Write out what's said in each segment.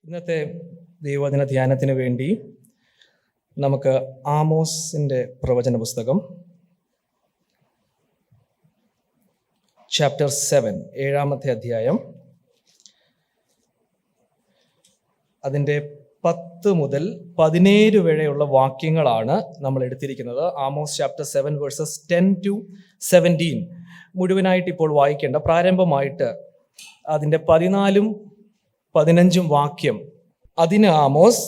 ഇന്നത്തെ ദൈവവചന ധ്യാനത്തിന് വേണ്ടി നമുക്ക് ആമോസിൻ്റെ പ്രവചന പുസ്തകം ചാപ്റ്റർ 7 ഏഴാമത്തെ അധ്യായം അതിൻ്റെ 10 മുതൽ 17 വരെയുള്ള വാക്യങ്ങളാണ് നമ്മൾ എടുത്തിരിക്കുന്നത്. ആമോസ് ചാപ്റ്റർ 7 വേഴ്സസ് 10 to 17 മുഴുവനായിട്ട് ഇപ്പോൾ വായിക്കേണ്ട. പ്രാരംഭമായിട്ട് അതിൻ്റെ 14 15 വാക്യം. അതിന് ആമോസ്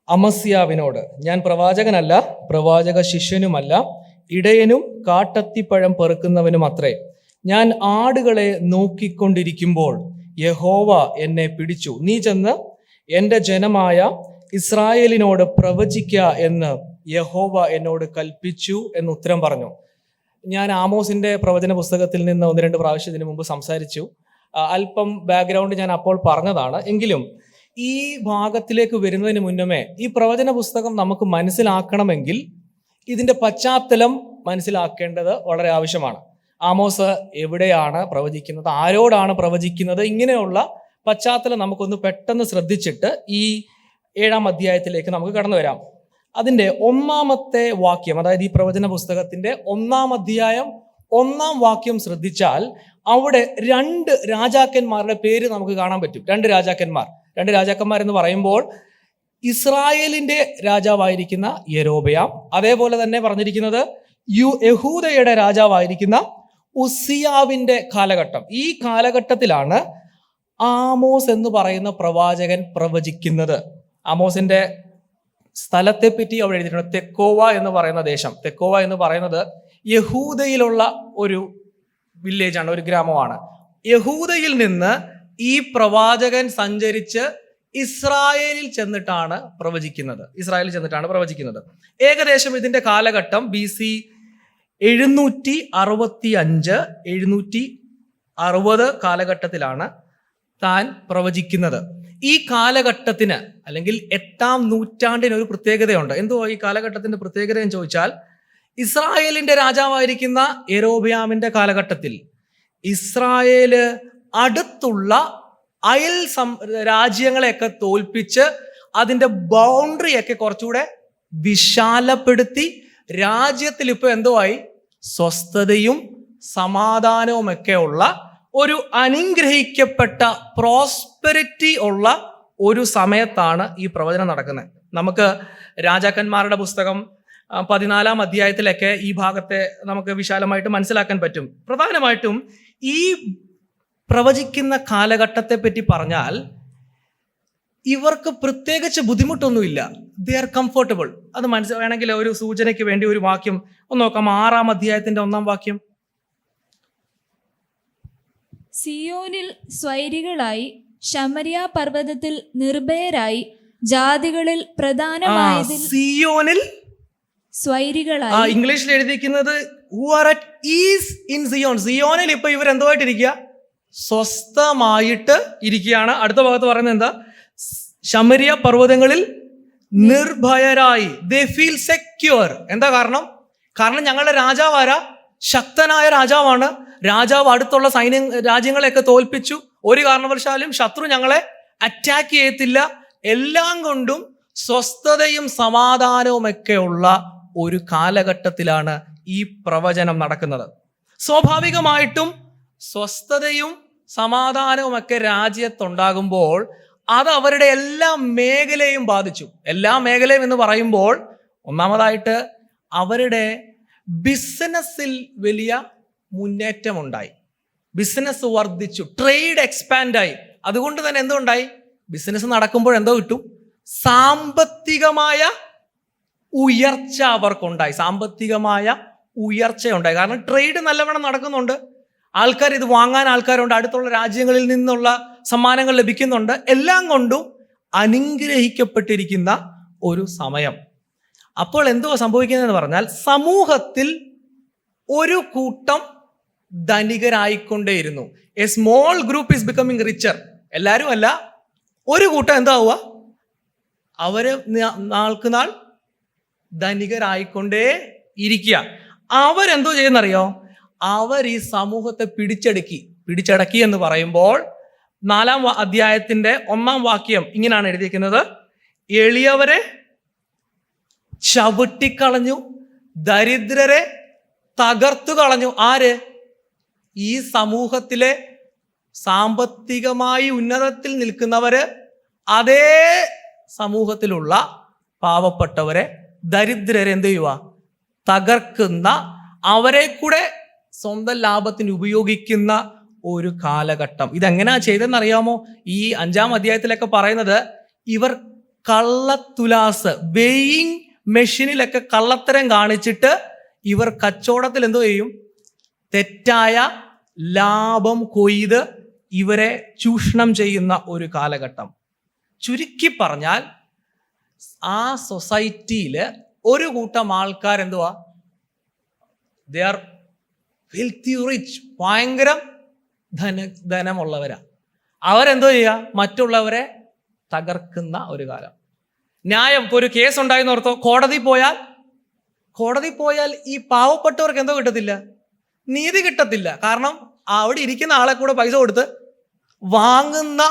അമസ്യാവിനോട്, ഞാൻ പ്രവാചകനല്ല, പ്രവാചക ശിഷ്യനുമല്ല, ഇടയനും കാട്ടത്തിപ്പഴം പെറുക്കുന്നവനും അത്രേ. ഞാൻ ആടുകളെ നോക്കിക്കൊണ്ടിരിക്കുമ്പോൾ യഹോവ എന്നെ പിടിച്ചു. നീ ചെന്ന് എൻ്റെ ജനമായ ഇസ്രായേലിനോട് പ്രവചിക്ക എന്ന് യഹോവ എന്നോട് കൽപ്പിച്ചു എന്ന് ഉത്തരം പറഞ്ഞു. ഞാൻ ആമോസിൻ്റെ പ്രവചന പുസ്തകത്തിൽ നിന്ന് 1-2 പ്രാവശ്യം ഇതിനു മുമ്പ് സംസാരിച്ചു. അല്പം ബാക്ക്ഗ്രൗണ്ട് ഞാൻ അപ്പോൾ പറഞ്ഞതാണ്. എങ്കിലും ഈ ഭാഗത്തിലേക്ക് വരുന്നതിന് മുന്നമേ ഈ പ്രവചന പുസ്തകം നമുക്ക് മനസ്സിലാക്കണമെങ്കിൽ ഇതിൻ്റെ പശ്ചാത്തലം മനസ്സിലാക്കേണ്ടത് വളരെ ആവശ്യമാണ്. ആമോസ് എവിടെയാണ് പ്രവചിക്കുന്നത്, ആരോടാണ് പ്രവചിക്കുന്നത്, ഇങ്ങനെയുള്ള പശ്ചാത്തലം നമുക്കൊന്ന് പെട്ടെന്ന് ശ്രദ്ധിച്ചിട്ട് ഈ 7-ാം അധ്യായത്തിലേക്ക് നമുക്ക് കടന്നു വരാം. അതിൻ്റെ 1-ാമത്തെ വാക്യം, അതായത് ഈ പ്രവചന പുസ്തകത്തിൻ്റെ 1-ാം അധ്യായം 1-ാം വാക്യം ശ്രദ്ധിച്ചാൽ അവിടെ 2 രാജാക്കന്മാരുടെ പേര് നമുക്ക് കാണാൻ പറ്റും. 2 രാജാക്കന്മാർ എന്ന് പറയുമ്പോൾ ഇസ്രായേലിന്റെ രാജാവായിരിക്കുന്ന യൊരോബെയാം, അതേപോലെ തന്നെ പറഞ്ഞിരിക്കുന്നത് യഹൂദയുടെ രാജാവായിരിക്കുന്ന ഉസ്സിയാവിന്റെ കാലഘട്ടം. ഈ കാലഘട്ടത്തിലാണ് ആമോസ് എന്ന് പറയുന്ന പ്രവാചകൻ പ്രവചിക്കുന്നത്. ആമോസിന്റെ സ്ഥലത്തെ പറ്റി അവിടെ എഴുതിയിട്ടുണ്ട്. തെക്കോവ എന്ന് പറയുന്ന ദേശം. തെക്കോവ എന്ന് പറയുന്നത് യഹൂദയിലുള്ള ഒരു വില്ലേജാണ്, ഒരു ഗ്രാമമാണ്. യഹൂദയിൽ നിന്ന് ഈ പ്രവാചകൻ സഞ്ചരിച്ച് ഇസ്രായേലിൽ ചെന്നിട്ടാണ് പ്രവചിക്കുന്നത്. ഏകദേശം ഇതിന്റെ കാലഘട്ടം BC 765-760 കാലഘട്ടത്തിലാണ് താൻ പ്രവചിക്കുന്നത്. ഈ കാലഘട്ടത്തിന് അല്ലെങ്കിൽ 8-ാം നൂറ്റാണ്ടിന് ഒരു പ്രത്യേകതയുണ്ട്. എന്തോ ഈ കാലഘട്ടത്തിന്റെ പ്രത്യേകത എന്ന് ചോദിച്ചാൽ, ഇസ്രായേലിന്റെ രാജാവായിരിക്കുന്ന യൊരോബെയാമിന്റെ കാലഘട്ടത്തിൽ ഇസ്രായേല് അടുത്തുള്ള അയൽ രാജ്യങ്ങളെയൊക്കെ തോൽപ്പിച്ച് അതിൻ്റെ ബൗണ്ടറിയൊക്കെ കുറച്ചുകൂടെ വിശാലപ്പെടുത്തി രാജ്യത്തിൽ ഇപ്പോൾ എന്തോ ആയി, സ്വസ്ഥതയും സമാധാനവും ഒക്കെ ഉള്ള ഒരു അനുഗ്രഹിക്കപ്പെട്ട പ്രോസ്പെരിറ്റി ഉള്ള ഒരു സമയത്താണ് ഈ പ്രവചനം നടക്കുന്നത്. നമുക്ക് രാജാക്കന്മാരുടെ പുസ്തകം 14-ാം അധ്യായത്തിലൊക്കെ ഈ ഭാഗത്തെ നമുക്ക് വിശാലമായിട്ട് മനസ്സിലാക്കാൻ പറ്റും. പ്രധാനമായിട്ടും ഈ പ്രവചിക്കുന്ന കാലഘട്ടത്തെ പറ്റി പറഞ്ഞാൽ ഇവർക്ക് പ്രത്യേകിച്ച് ബുദ്ധിമുട്ടൊന്നുമില്ല. They are comfortable. അത് വേണമെങ്കിൽ ഒരു സൂചനയ്ക്ക് വേണ്ടി ഒരു വാക്യം ഒന്ന് നോക്കാം. 6-ാം അധ്യായത്തിന്റെ 1-ാം വാക്യം. സിയോനിൽ സ്വൈരികളായി, ശമര്യ പർവ്വതത്തിൽ നിർഭയരായി, ജാതികളിൽ പ്രധാനമായതിൽ സിയോനിൽ സ്വൈരികളായി. ഇംഗ്ലീഷിൽ എഴുതിയിരിക്കുന്നത് who are at ease in Zion. സിയോനിൽ ഇപ്പൊ ഇവർ എന്തുമായിട്ടിരിക്കുക, സ്വസ്ഥമായിട്ട് ഇരിക്കുകയാണ്. അടുത്ത ഭാഗത്ത് പറയുന്നത് എന്താ, ശമര്യ പർവ്വതങ്ങളിൽ നിർഭയരായി, ദേ ഫീൽ സെക്യൂർ. എന്താ കാരണം ഞങ്ങളുടെ രാജാവ് ആരാ? ശക്തനായ രാജാവാണ്. രാജാവ് അടുത്തുള്ള രാജ്യങ്ങളെയൊക്കെ തോൽപ്പിച്ചു. ഒരു കാരണവശാലും ശത്രു ഞങ്ങളെ അറ്റാക്ക് ചെയ്യത്തില്ല. എല്ലാം കൊണ്ടും സ്വസ്ഥതയും സമാധാനവും ഒക്കെ ഉള്ള ഒരു കാലഘട്ടത്തിലാണ് ഈ പ്രവചനം നടക്കുന്നത്. സ്വാഭാവികമായിട്ടും സ്വസ്ഥതയും സമാധാനവും ഒക്കെ രാജ്യത്തുണ്ടാകുമ്പോൾ അത് അവരുടെ എല്ലാ മേഖലയും ബാധിച്ചു. എല്ലാ മേഖലയും എന്ന് പറയുമ്പോൾ ഒന്നാമതായിട്ട് അവരുടെ ബിസിനസ്സിൽ വലിയ മുന്നേറ്റമുണ്ടായി. ബിസിനസ് വർദ്ധിച്ചു, ട്രേഡ് എക്സ്പാൻഡായി. അതുകൊണ്ട് തന്നെ എന്തുണ്ടായി, ബിസിനസ് നടക്കുമ്പോൾ എന്തോ കിട്ടും, സാമ്പത്തികമായ ഉയർച്ച അവർക്കുണ്ടായി. കാരണം ട്രേഡ് നല്ലവണ്ണം നടക്കുന്നുണ്ട്. ആൾക്കാർ ഇത് വാങ്ങാൻ ആൾക്കാരുണ്ട്. അടുത്തുള്ള രാജ്യങ്ങളിൽ നിന്നുള്ള സമ്മാനങ്ങൾ ലഭിക്കുന്നുണ്ട്. എല്ലാം കൊണ്ടും അനുഗ്രഹിക്കപ്പെട്ടിരിക്കുന്ന ഒരു സമയം. അപ്പോൾ എന്തോ സംഭവിക്കുന്നതെന്ന് പറഞ്ഞാൽ, സമൂഹത്തിൽ ഒരു കൂട്ടം ധനികരായിക്കൊണ്ടേയിരുന്നു. A small group is becoming richer. എല്ലാവരും അല്ല, ഒരു കൂട്ടം എന്താവുക, അവര് നാൾക്ക് നാൾ ധനികരായിക്കൊണ്ടേ ഇരിക്കുക. അവരെന്തോ ചെയ്യുന്നറിയോ, അവർ ഈ സമൂഹത്തെ പിടിച്ചടക്കി എന്ന് പറയുമ്പോൾ 4-ാം അധ്യായത്തിന്റെ 1-ാം വാക്യം ഇങ്ങനെയാണ് എഴുതിയിരിക്കുന്നത്: എളിയവരെ ചവിട്ടിക്കളഞ്ഞു, ദരിദ്രരെ തകർത്തു കളഞ്ഞു. ആര്? ഈ സമൂഹത്തിലെ സാമ്പത്തികമായി ഉന്നതത്തിൽ നിൽക്കുന്നവര് അതേ സമൂഹത്തിലുള്ള പാവപ്പെട്ടവരെ, ദരിദ്രരെ എന്ത് ചെയ്യുക? തകർക്കുന്ന, അവരെ കൂടെ സ്വന്തം ലാഭത്തിന് ഉപയോഗിക്കുന്ന ഒരു കാലഘട്ടം. ഇതെങ്ങനെയാ ചെയ്തെന്നറിയാമോ? ഈ 5-ാം അധ്യായത്തിലൊക്കെ പറയുന്നത്, ഇവർ കള്ളത്തുലാസ്, വെയിങ് മെഷീനിലൊക്കെ കള്ളത്തരം കാണിച്ചിട്ട് ഇവർ കച്ചവടത്തിൽ എന്തോ ചെയ്യും? തെറ്റായ ലാഭം കൊയ്ത് ഇവരെ ചൂഷണം ചെയ്യുന്ന ഒരു കാലഘട്ടം. ചുരുക്കി പറഞ്ഞാൽ ആ സൊസൈറ്റിയിൽ ഒരു കൂട്ടം ആൾക്കാർ എന്തുവാ? ദേ ആർ വെൽത്തി റിച്ച്, ഭയങ്കര ധനമുള്ളവരാ. അവരെന്തോ ചെയ്യുക? മറ്റുള്ളവരെ തകർക്കുന്ന ഒരു കാലം. ന്യായം, ഇപ്പോൾ ഒരു കേസ് ഉണ്ടായെന്ന് ഓർത്തോ, കോടതി പോയാൽ ഈ പാവപ്പെട്ടവർക്ക് എന്തോ കിട്ടത്തില്ല? നീതി കിട്ടത്തില്ല. കാരണം അവിടെ ഇരിക്കുന്ന ആളെ കൂടെ പൈസ കൊടുത്ത് വാങ്ങുന്ന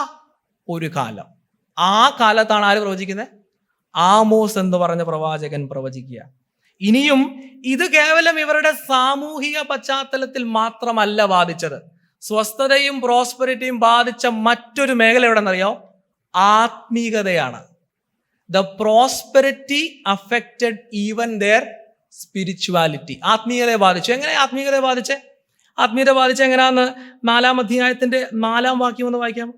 ഒരു കാലം. ആ കാലത്താണ് ആര് പ്രവചിക്കുന്നത്? ആമോസ് എന്ന് പറഞ്ഞ പ്രവാചകൻ പ്രവചിക്കുക. ഇനിയും ഇത് കേവലം ഇവരുടെ സാമൂഹിക പശ്ചാത്തലത്തിൽ മാത്രമല്ല ബാധിച്ചത്. സ്വസ്ഥതയും പ്രോസ്പെരിറ്റിയും ബാധിച്ച മറ്റൊരു മേഖല എവിടെന്നറിയോ? ആത്മീകതയാണ്. The prosperity affected even there spirituality. ആത്മീയതയെ ബാധിച്ചു. എങ്ങനെ ആത്മീയതയെ ബാധിച്ചേ? ആത്മീയത ബാധിച്ച എങ്ങനെയാന്ന് 4-ാം അധ്യായത്തിന്റെ 4-ാം വാക്യം ഒന്ന് വായിക്കാം.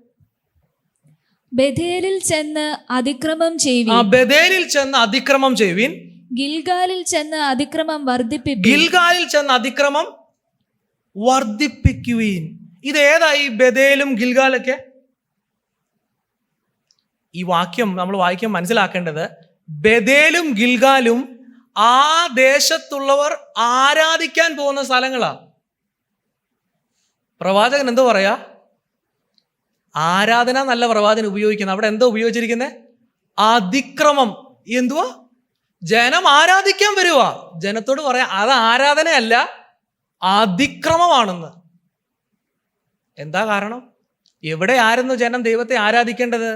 ബഥേലിൽ ചെന്ന് അതിക്രമം ചെയ്യുവിൻ. ബഥേലിൽ ചെന്ന് അതിക്രമം ചെയ്യുവിൻ. ഗിൽഗാലിൽ ചെന്ന് അതിക്രമം വർദ്ധിപ്പിപ്പിൻ. ഗിൽഗാലിൽ ചെന്ന് അതിക്രമം വർദ്ധിപ്പിക്കുവിൻ. ഇത് ഏതായി ബഥേലും ഗിൽഗാലൊക്കെ? ഈ വാക്യം നമ്മൾ വായിക്കാൻ മനസ്സിലാക്കേണ്ടത്, ബഥേലും ഗിൽഗാലും ആ ദേശത്തുള്ളവർ ആരാധിക്കാൻ പോകുന്ന സ്ഥലങ്ങളാ. പ്രവാചകൻ എന്തോ പറയാ? ആരാധന നല്ല പ്രവാചകൻ ഉപയോഗിക്കുന്നത്. അവിടെ എന്തോ ഉപയോഗിച്ചിരിക്കുന്നത്? അതിക്രമം. എന്തുവാ? ജനം ആരാധിക്കാൻ വരുവാ. ജനത്തോട് പറയാ അത് ആരാധനയല്ല, അതിക്രമമാണെന്ന്. എന്താ കാരണം? എവിടെ ആയിരുന്നു ജനം ദൈവത്തെ ആരാധിക്കേണ്ടത്?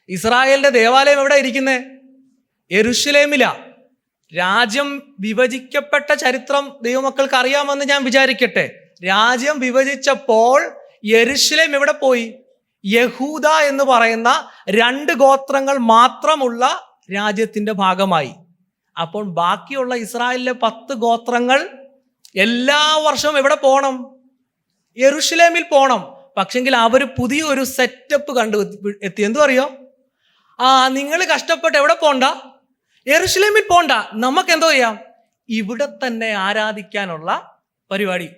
ഇസ്രായേലിന്റെ ദേവാലയം എവിടെ ഇരിക്കുന്നേ? യെരുശലേമിലാ. രാജ്യം വിഭജിക്കപ്പെട്ട ചരിത്രം ദൈവമക്കൾക്ക് അറിയാമെന്ന് ഞാൻ വിചാരിക്കട്ടെ. രാജ്യം വിഭജിച്ചപ്പോൾ യെരുശലേം എവിടെ പോയി? യഹൂദ എന്ന് പറയുന്ന 2 ഗോത്രങ്ങൾ മാത്രമുള്ള രാജ്യത്തിന്റെ ഭാഗമായി. അപ്പോൾ ബാക്കിയുള്ള ഇസ്രായേലിലെ 10 ഗോത്രങ്ങൾ എല്ലാ വർഷവും എവിടെ പോകണം? യെരുശലേമിൽ പോകണം. പക്ഷെങ്കിൽ അവർ പുതിയൊരു സെറ്റപ്പ് കണ്ടു എത്തി. എന്തു അറിയോ? നിങ്ങൾ കഷ്ടപ്പെട്ട് എവിടെ പോണ്ട? യെരുശലേമിൽ പോണ്ട. നമുക്ക് എന്തോ ചെയ്യാം? ഇവിടെ തന്നെ ആരാധിക്കാനുള്ള പരിപാടി.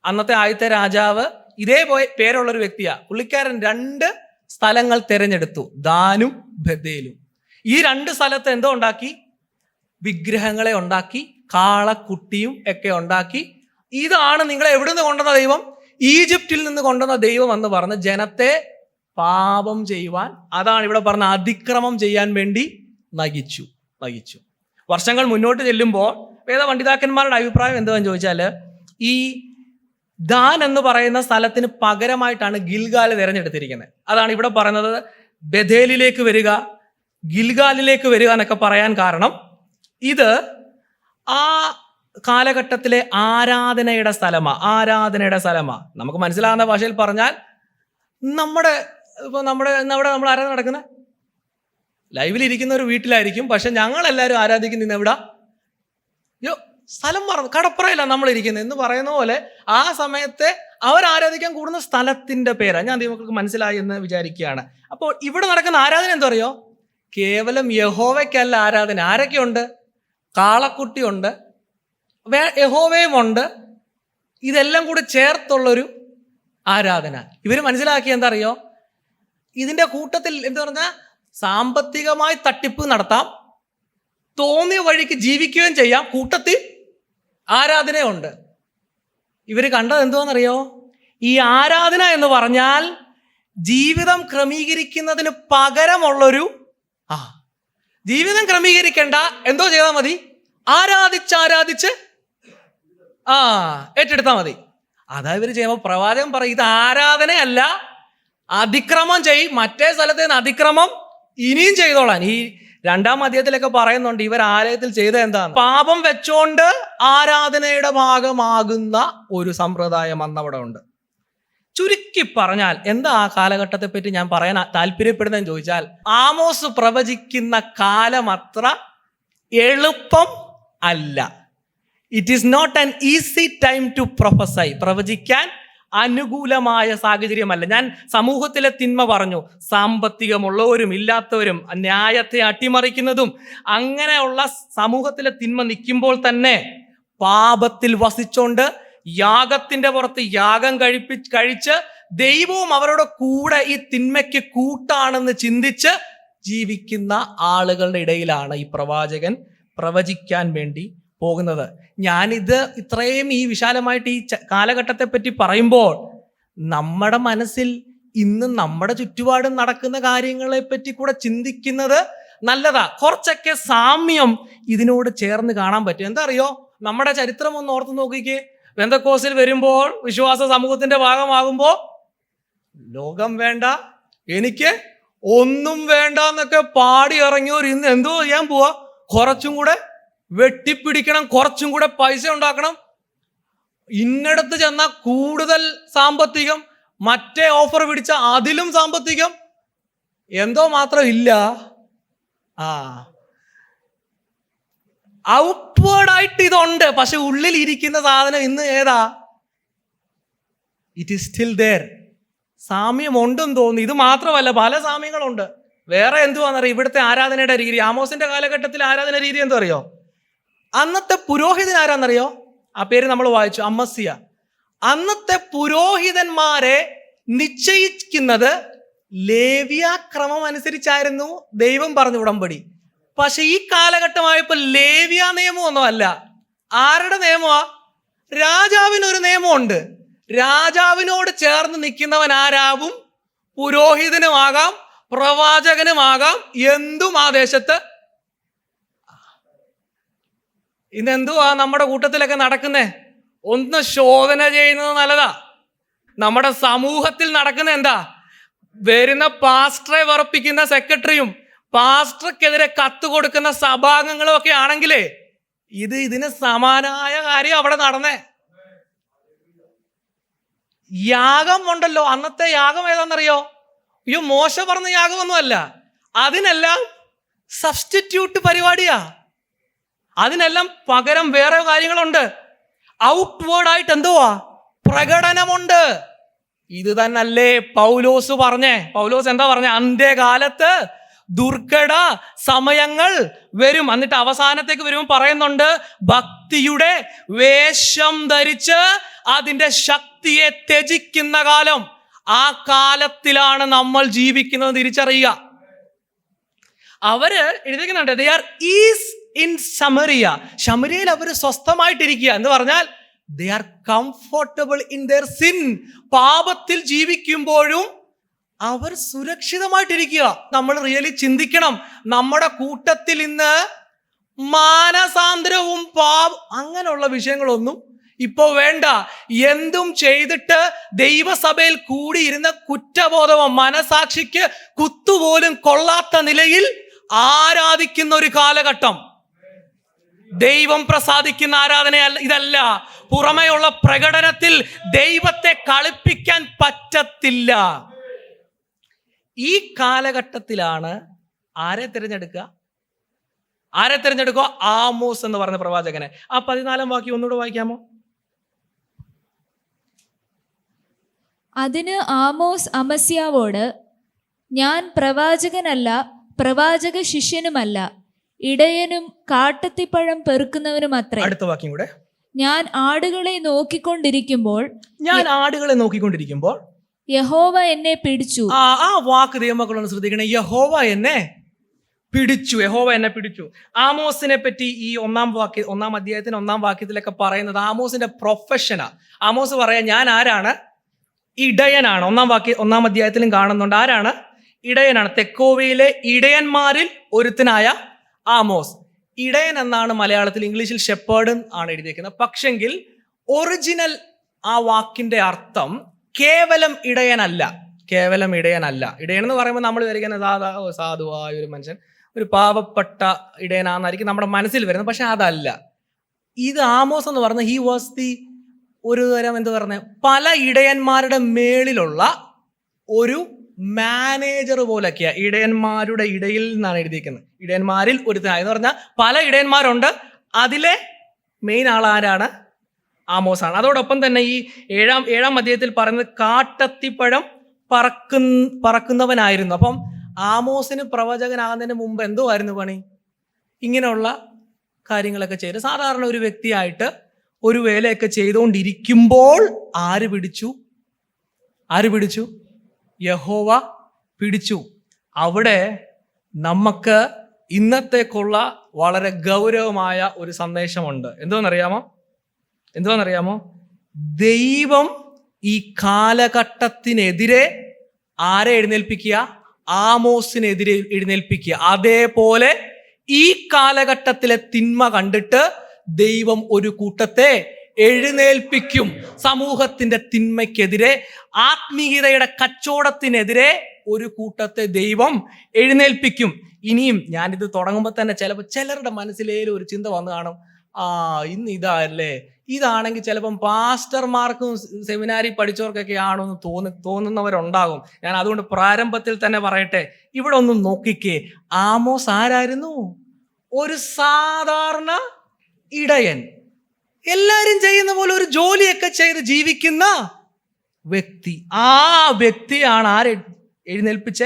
അന്നത്തെ ആദ്യത്തെ രാജാവ് ഇതേ പേരുള്ളൊരു വ്യക്തിയാ. പുള്ളിക്കാരൻ 2 സ്ഥലങ്ങൾ തിരഞ്ഞെടുത്തു, ദാനും ബഥേലും. ഈ 2 സ്ഥലത്ത് എന്തോ ഉണ്ടാക്കി? വിഗ്രഹങ്ങളെ ഉണ്ടാക്കി, കാളക്കുട്ടിയും ഒക്കെ ഉണ്ടാക്കി. ഇതാണ് നിങ്ങളെ എവിടുന്ന് കൊണ്ടുവന്ന ദൈവം? ഈജിപ്തിൽ നിന്ന് കൊണ്ടുവന്ന ദൈവം എന്ന് പറഞ്ഞ് ജനത്തെ പാപം ചെയ്യുവാൻ, അതാണ് ഇവിടെ പറഞ്ഞ അതിക്രമം ചെയ്യാൻ വേണ്ടി നയിച്ചു. വർഷങ്ങൾ മുന്നോട്ട് ചെല്ലുമ്പോൾ വേദപണ്ഡിതാക്കന്മാരുടെ അഭിപ്രായം എന്താണെന്ന് ചോദിച്ചാൽ, ഈ ദാൻ എന്ന് പറയുന്ന സ്ഥലത്തിന് പകരമായിട്ടാണ് ഗിൽഗാല് തിരഞ്ഞെടുത്തിരിക്കുന്നത്. അതാണ് ഇവിടെ പറയുന്നത് ബഥേലിലേക്ക് വരിക, ഗിൽഗാലിലേക്ക് വരിക എന്നൊക്കെ പറയാൻ കാരണം, ഇത് ആ കാലഘട്ടത്തിലെ ആരാധനയുടെ സ്ഥലമാ. നമുക്ക് മനസ്സിലാകുന്ന ഭാഷയിൽ പറഞ്ഞാൽ, നമ്മുടെ ആരാധന നടക്കുന്നത് ലൈവിലിരിക്കുന്ന ഒരു വീട്ടിലായിരിക്കും. പക്ഷെ ഞങ്ങളെല്ലാവരും ആരാധിക്കുന്ന എവിടെ? സ്ഥലം മറന്നു, കടപ്പുറയില്ല നമ്മളിരിക്കുന്നത് എന്ന് പറയുന്ന പോലെ ആ സമയത്തെ അവർ ആരാധിക്കാൻ കൂടുന്ന സ്ഥലത്തിന്റെ പേരാണ്. ഞാൻ നിങ്ങൾക്ക് മനസ്സിലായി എന്ന് വിചാരിക്കുകയാണ്. അപ്പോൾ ഇവിടെ നടക്കുന്ന ആരാധന എന്താ പറയുക? കേവലം യഹോവയ്ക്കല്ല ആരാധന. ആരൊക്കെയുണ്ട്? കാളക്കുട്ടിയുണ്ട്, യഹോവയും ഉണ്ട്. ഇതെല്ലാം കൂടി ചേർത്തുള്ളൊരു ആരാധന. ഇവർ മനസ്സിലാക്കിയ എന്താ അറിയോ? ഇതിന്റെ കൂട്ടത്തിൽ എന്താ പറഞ്ഞാൽ സാമ്പത്തികമായി തട്ടിപ്പ് നടത്താം, തോന്നിയ വഴിക്ക് ജീവിക്കുകയും ചെയ്യാം, കൂട്ടത്തിൽ ആരാധനയുണ്ട്. ഇവർ കണ്ടത് എന്തുവാണെന്നറിയോ? ഈ ആരാധന എന്ന് പറഞ്ഞാൽ ജീവിതം ക്രമീകരിക്കുന്നതിന് പകരമുള്ളൊരു ജീവിതം ക്രമീകരിക്കേണ്ട, എന്തോ ചെയ്താൽ മതി? ആരാധിച്ച് ഏറ്റെടുത്താൽ മതി. അതാ ഇവർ ചെയ്യുമ്പോൾ പ്രവാചകൻ പറയും ഇത് ആരാധനയല്ല, അതിക്രമം മറ്റേ സ്ഥലത്ത് നിന്ന് അതിക്രമം ഇനിയും ചെയ്തോളാൻ. ഈ 2-ാം അധ്യായത്തിലൊക്കെ പറയുന്നുണ്ട് ഇവർ ആലയത്തിൽ ചെയ്ത എന്താണ്, പാപം വെച്ചോണ്ട് ആരാധനയുടെ ഭാഗമാകുന്ന ഒരു സമ്പ്രദായം അന്നവിടെ ഉണ്ട്. ചുരുക്കി പറഞ്ഞാൽ എന്താ ആ കാലഘട്ടത്തെ പറ്റി ഞാൻ പറയാൻ താല്പര്യപ്പെടുന്നതെന്ന് ചോദിച്ചാൽ, ആമോസ് പ്രവചിക്കുന്ന കാലം അത്ര എളുപ്പം അല്ല. It is not an easy time to prophesy. പ്രവചിക്കാൻ അനുകൂലമായ സാഹചര്യമല്ല. ഞാൻ സമൂഹത്തിലെ തിന്മ പറഞ്ഞു, സാമ്പത്തികമുള്ളവരും ഇല്ലാത്തവരും ന്യായത്തെ അട്ടിമറിക്കുന്നതും അങ്ങനെയുള്ള സമൂഹത്തിലെ തിന്മ നിൽക്കുമ്പോൾ തന്നെ പാപത്തിൽ വസിച്ചോണ്ട് യാഗത്തിന്റെ പുറത്ത് യാഗം കഴിച്ച് ദൈവവും അവരുടെ കൂടെ ഈ തിന്മയ്ക്ക് കൂട്ടാണെന്ന് ചിന്തിച്ച് ജീവിക്കുന്ന ആളുകളുടെ ഇടയിലാണ് ഈ പ്രവാചകൻ പ്രവചിക്കാൻ വേണ്ടി പോകുന്നത്. ഞാനിത് ഇത്രയും ഈ വിശാലമായിട്ട് ഈ കാലഘട്ടത്തെ പറ്റി പറയുമ്പോൾ നമ്മുടെ മനസ്സിൽ ഇന്ന് നമ്മുടെ ചുറ്റുപാടും നടക്കുന്ന കാര്യങ്ങളെ പറ്റി കൂടെ ചിന്തിക്കുന്നത് നല്ലതാ. കുറച്ചൊക്കെ സാമ്യം ഇതിനോട് ചേർന്ന് കാണാൻ പറ്റും. എന്താ അറിയോ, നമ്മുടെ ചരിത്രം ഒന്ന് ഓർത്ത് നോക്കിക്കേ. പെന്തക്കോസ്തിൽ വരുമ്പോൾ, വിശ്വാസ സമൂഹത്തിന്റെ ഭാഗമാകുമ്പോൾ, ലോകം വേണ്ട, എനിക്ക് ഒന്നും വേണ്ട എന്നൊക്കെ പാടി ഇറങ്ങിയവർ ഇന്ന് എന്തോ ചെയ്യാൻ പോവാ, കുറച്ചും കൂടെ വെട്ടിപ്പിടിക്കണം, കുറച്ചും കൂടെ പൈസ ഉണ്ടാക്കണം, ഇന്നടത്ത് ചെന്നാൽ കൂടുതൽ സാമ്പത്തികം, മറ്റേ ഓഫർ പിടിച്ച അതിലും സാമ്പത്തികം, എന്തോ മാത്രം ഇല്ല. ഔട്ട്വേർഡായിട്ട് ഇതുണ്ട്, പക്ഷെ ഉള്ളിൽ ഇരിക്കുന്ന സാധനം ഇന്ന് ഏതാ? It is still there. സാമ്യം ഉണ്ടെന്ന് തോന്നുന്നു. ഇത് മാത്രമല്ല, പല സാമ്യങ്ങളുണ്ട്. വേറെ എന്തുവാണെന്നറിയോ ഇവിടുത്തെ ആരാധനയുടെ രീതി? ആമോസിന്റെ കാലഘട്ടത്തിൽ ആരാധന രീതി എന്തോ അറിയോ? അന്നത്തെ പുരോഹിതൻ ആരാന്നറിയോ? ആ പേര് നമ്മൾ വായിച്ചു, അമസ്യ. അന്നത്തെ പുരോഹിതന്മാരെ നിശ്ചയിക്കുന്നത് ലേവ്യാക്രമം അനുസരിച്ചായിരുന്നു ദൈവം പറഞ്ഞ ഉടമ്പടി. പക്ഷെ ഈ കാലഘട്ടമായപ്പോൾ ലേവ്യ നിയമമൊന്നും അല്ല. ആരുടെ നിയമമാ? രാജാവിനൊരു നിയമമുണ്ട്. രാജാവിനോട് ചേർന്ന് നിൽക്കുന്നവൻ ആരാവും? പുരോഹിതനുമാകാം, പ്രവാചകനുമാകാം, എന്തും ആ ദേശത്ത്. ഇന്നെന്തുവാ നമ്മുടെ കൂട്ടത്തിലൊക്കെ നടക്കുന്നേ? ഒന്ന് ശോധന ചെയ്യുന്നത് നല്ലതാ. നമ്മുടെ സമൂഹത്തിൽ നടക്കുന്ന എന്താ? വരുന്ന പാസ്റ്ററെ വെറുപ്പിക്കുന്ന സെക്രട്ടറിയും പാസ്റ്റർക്കെതിരെ കത്ത് കൊടുക്കുന്ന സഭാംഗങ്ങളും ഒക്കെ ആണെങ്കിലേ ഇതിന് സമാനമായ കാര്യം അവിടെ നടന്നേ. യാഗം ഉണ്ടല്ലോ, അന്നത്തെ യാഗം ഏതാണെന്നറിയോ? അയ്യോ, മോശ പറഞ്ഞ യാഗമൊന്നുമല്ല. അതിനെല്ലാം സബ്സ്റ്റിറ്റ്യൂട്ട് പരിപാടിയാ. അതിനെല്ലാം പകരം വേറെ കാര്യങ്ങളുണ്ട്. ഔട്ട്വേർഡായിട്ട് എന്തുവാ? പ്രകടനമുണ്ട്. ഇത് തന്നല്ലേ പൗലോസ് പറഞ്ഞേ? പൗലോസ് എന്താ പറഞ്ഞേ? അന്ത്യകാലത്ത് ദുർഘട സമയങ്ങൾ വരും. എന്നിട്ട് അവസാനത്തേക്ക് വരുമ്പോൾ പറയുന്നുണ്ട്, ഭക്തിയുടെ വേഷം ധരിച്ച് അതിന്റെ ശക്തിയെ ത്യജിക്കുന്ന കാലം. ആ കാലത്തിലാണ് നമ്മൾ ജീവിക്കുന്നത് തിരിച്ചറിയുക. അവര് എഴുതിക്കുന്നുണ്ട്, they are ease in Samaria. ശമരിയയിൽ അവർ സ്വസ്ഥമായിട്ടിരിക്കുക എന്ന് പറഞ്ഞാൽ they are comfortable in their sin. പാപത്തിൽ ജീവിക്കുമ്പോഴും അവർ സുരക്ഷിതമായിട്ടിരിക്കുക. നമ്മൾ റിയലി ചിന്തിക്കണം, നമ്മുടെ കൂട്ടത്തിൽ ഇന്ന് മാനസാന്തരവും അങ്ങനെയുള്ള വിഷയങ്ങളൊന്നും ഇപ്പോ വേണ്ട. എന്തും ചെയ്തിട്ട് ദൈവസഭയിൽ കൂടിയിരുന്ന കുറ്റബോധമോ മനസാക്ഷിക്ക് കുത്തുപോലും കൊള്ളാത്ത നിലയിൽ ആരാധിക്കുന്ന ഒരു കാലഘട്ടം. ദൈവം പ്രസാദിക്കുന്ന ആരാധന ഇതല്ല. പുറമെയുള്ള പ്രകടനത്തിൽ ദൈവത്തെ കളിപ്പിക്കാൻ പറ്റത്തില്ല. ഈ കാലഘട്ടത്തിലാണ് ആരെ തിരഞ്ഞെടുക്കുക? ആമോസ് എന്ന് പറഞ്ഞ പ്രവാചകനെ. ആ 14-ാം വാക്യം ഒന്നുകൂടെ വായിക്കാമോ? അതിന് ആമോസ് അമസ്യാവോട്, ഞാൻ പ്രവാചകനല്ല, പ്രവാചക ശിഷ്യനുമല്ല, ഇടയനും കാട്ടത്തിപ്പഴം പെറുക്കുന്നവനും അത്രേ. അടുത്ത വാക്യം കൂടെ. ഞാൻ ആടുകളെ നോക്കിക്കൊണ്ടിരിക്കുമ്പോൾ യഹോവ എന്നെ പിടിച്ചു. ആ വാക്ക് ദൈവമക്കളൊന്ന് ശ്രദ്ധിക്കണേ. യഹോവ എന്നെ പിടിച്ചു. ആമോസിനെ പറ്റി ഈ 1-ാം അധ്യായത്തിന് 1-ാം വാക്യത്തിലൊക്കെ പറയുന്നത് ആമോസിന്റെ പ്രൊഫഷനാ. ആമോസ് പറയാ, ഞാൻ ആരാണ്? ഇടയനാണ്. 1-ാം അധ്യായത്തിലും കാണുന്നുണ്ട്. ആരാണ്? ഇടയനാണ്. തെക്കോവയിലെ ഇടയന്മാരിൽ ഒരുത്തനായ ആമോസ്. ഇടയൻ എന്നാണ് മലയാളത്തിൽ, ഇംഗ്ലീഷിൽ ഷെപ്പേർഡ് ആണ് എഴുതിയിരിക്കുന്നത്. പക്ഷെങ്കിൽ ഒറിജിനൽ ആ വാക്കിന്റെ അർത്ഥം കേവലം ഇടയനല്ല. കേവലം ഇടയനല്ല. ഇടയൻ എന്ന് പറയുമ്പോൾ നമ്മൾ വിചാരിക്കുന്ന സാധുവായ ഒരു മനുഷ്യൻ, ഒരു പാവപ്പെട്ട ഇടയനാന്നായിരിക്കും നമ്മുടെ മനസ്സിൽ വരുന്നത്. പക്ഷെ അതല്ല. ഇത് ആമോസ് എന്ന് പറഞ്ഞ ഹി വാസ് ദി ഒരു തരം എന്ത് പറഞ്ഞ പല ഇടയന്മാരുടെ മേളിലുള്ള ഒരു മാനേജർ പോലൊക്കെയാ. ഇടയന്മാരുടെ ഇടയിൽ നിന്നാണ് എഴുതിയിരിക്കുന്നത്. ഇടയന്മാരിൽ ഒരുത്തനായി എന്ന് പറഞ്ഞാൽ പല ഇടയന്മാരുണ്ട്. അതിലെ മെയിൻ ആളാരാണ്? ആമോസാണ്. അതോടൊപ്പം തന്നെ ഈ ഏഴാം അധ്യായത്തിൽ പറയുന്നത് കാട്ടത്തിപ്പഴം പറക്കുന്നവനായിരുന്നു. അപ്പം ആമോസിന് പ്രവചകനാകുന്നതിന് മുമ്പ് എന്തോ ആയിരുന്നു പണി? ഇങ്ങനെയുള്ള കാര്യങ്ങളൊക്കെ ചെയ്ത് സാധാരണ ഒരു വ്യക്തിയായിട്ട് ഒരു വേലയൊക്കെ ചെയ്തുകൊണ്ടിരിക്കുമ്പോൾ ആര് പിടിച്ചു? യഹോവ പിടിച്ചു. അവിടെ നമുക്ക് ഇന്നത്തേക്കുള്ള വളരെ ഗൗരവമായ ഒരു സന്ദേശമുണ്ട്. എന്തോന്നറിയാമോ? ദൈവം ഈ കാലഘട്ടത്തിനെതിരെ ആരെ എഴുന്നേൽപ്പിക്കുക? ആമോസിനെതിരെ എഴുന്നേൽപ്പിക്കുക. അതേപോലെ ഈ കാലഘട്ടത്തിലെ തിന്മ കണ്ടിട്ട് ദൈവം ഒരു കൂട്ടത്തെ എഴുന്നേൽപ്പിക്കും. സമൂഹത്തിന്റെ തിന്മയ്ക്കെതിരെ, ആത്മീയതയുടെ കച്ചവടത്തിനെതിരെ ഒരു കൂട്ടത്തെ ദൈവം എഴുന്നേൽപ്പിക്കും. ഇനിയും ഞാനിത് തുടങ്ങുമ്പോൾ തന്നെ ചിലപ്പോൾ ചിലരുടെ മനസ്സിലേലും ഒരു ചിന്ത വന്നു കാണും, ഇന്ന് ഇതല്ലേ, ഇതാണെങ്കിൽ ചിലപ്പം പാസ്റ്റർമാർക്കും സെമിനാരി പഠിച്ചവർക്കൊക്കെ ആണോ എന്ന് തോന്നുന്നവരുണ്ടാകും. ഞാൻ അതുകൊണ്ട് പ്രാരംഭത്തിൽ തന്നെ പറയട്ടെ, ഇവിടെ ഒന്നും നോക്കിക്കേ. ആമോസ് ആരായിരുന്നു? ഒരു സാധാരണ ഇടയൻ, എല്ലാരും ചെയ്യുന്ന പോലെ ഒരു ജോലിയൊക്കെ ചെയ്ത് ജീവിക്കുന്ന വ്യക്തി. ആ വ്യക്തിയാണ് ആരെ എഴുന്നേൽപ്പിച്ച?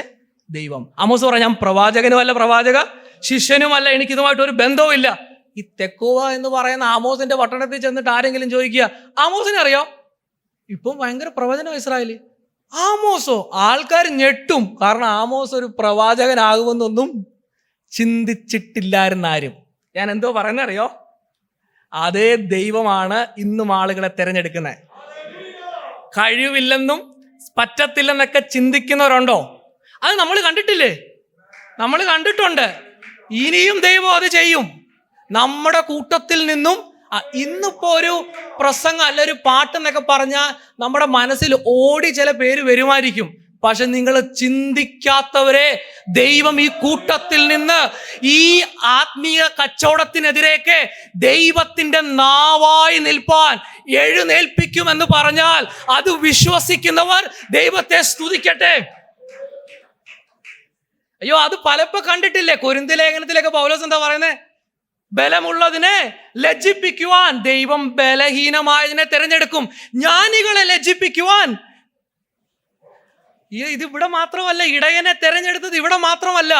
ദൈവം. ആമോസ് പറയാം, ഞാൻ പ്രവാചകനുമല്ല, പ്രവാചക ശിഷ്യനുമല്ല, എനിക്കിതുമായിട്ട് ഒരു ബന്ധവുമില്ല. ഈ തെക്കോവ എന്ന് പറയുന്ന ആമോസിന്റെ പട്ടണത്തിൽ ചെന്നിട്ട് ആരെങ്കിലും ചോദിക്കുക, ആമോസിനെ അറിയോ? ഇപ്പം ഭയങ്കര പ്രവചനം ഇസ്രായേല്. ആമോസോ? ആൾക്കാർ ഞെട്ടും. കാരണം ആമോസ് ഒരു പ്രവാചകനാകുമെന്നൊന്നും ചിന്തിച്ചിട്ടില്ലായിരുന്നു ആരും. ഞാൻ എന്തോ പറയുന്നത് അറിയോ? അതേ ദൈവമാണ് ഇന്നും ആളുകളെ തിരഞ്ഞെടുക്കുന്നത്. കഴിവില്ലെന്നും പറ്റത്തില്ലെന്നൊക്കെ ചിന്തിക്കുന്നവരുണ്ടോ? അത് നമ്മൾ കണ്ടിട്ടില്ലേ? നമ്മൾ കണ്ടിട്ടുണ്ട്. ഇനിയും ദൈവം അത് ചെയ്യും. നമ്മുടെ കൂട്ടത്തിൽ നിന്നും ഇന്നിപ്പോ ഒരു പ്രസംഗം അല്ല ഒരു പാട്ടെന്നൊക്കെ പറഞ്ഞാൽ നമ്മുടെ മനസ്സിൽ ഓടി ചില പേര് വരുമായിരിക്കും. പക്ഷെ നിങ്ങൾ ചിന്തിക്കാത്തവരെ ദൈവം ഈ കൂട്ടത്തിൽ നിന്ന് ഈ ആത്മീയ കച്ചവടത്തിനെതിരെയൊക്കെ ദൈവത്തിന്റെ നാവായി നിൽപ്പാൻ എഴുന്നേൽപ്പിക്കുമെന്ന് പറഞ്ഞാൽ അത് വിശ്വസിക്കുന്നവർ ദൈവത്തെ സ്തുതിക്കട്ടെ. അയ്യോ, അത് പലപ്പോ കണ്ടിട്ടില്ലേ? കൊരിന്ഥ ലേഖനത്തിലൊക്കെ പൗലോസ് എന്താ പറയുന്നത്? ബലമുള്ളതിനെ ലജ്ജിപ്പിക്കുവാൻ ദൈവം ബലഹീനമായതിനെ തിരഞ്ഞെടുക്കും, ജ്ഞാനികളെ ലജ്ജിപ്പിക്കുവാൻ. ഇത് ഇവിടെ മാത്രമല്ല, ഇടയനെ തിരഞ്ഞെടുത്തത് ഇവിടെ മാത്രമല്ല.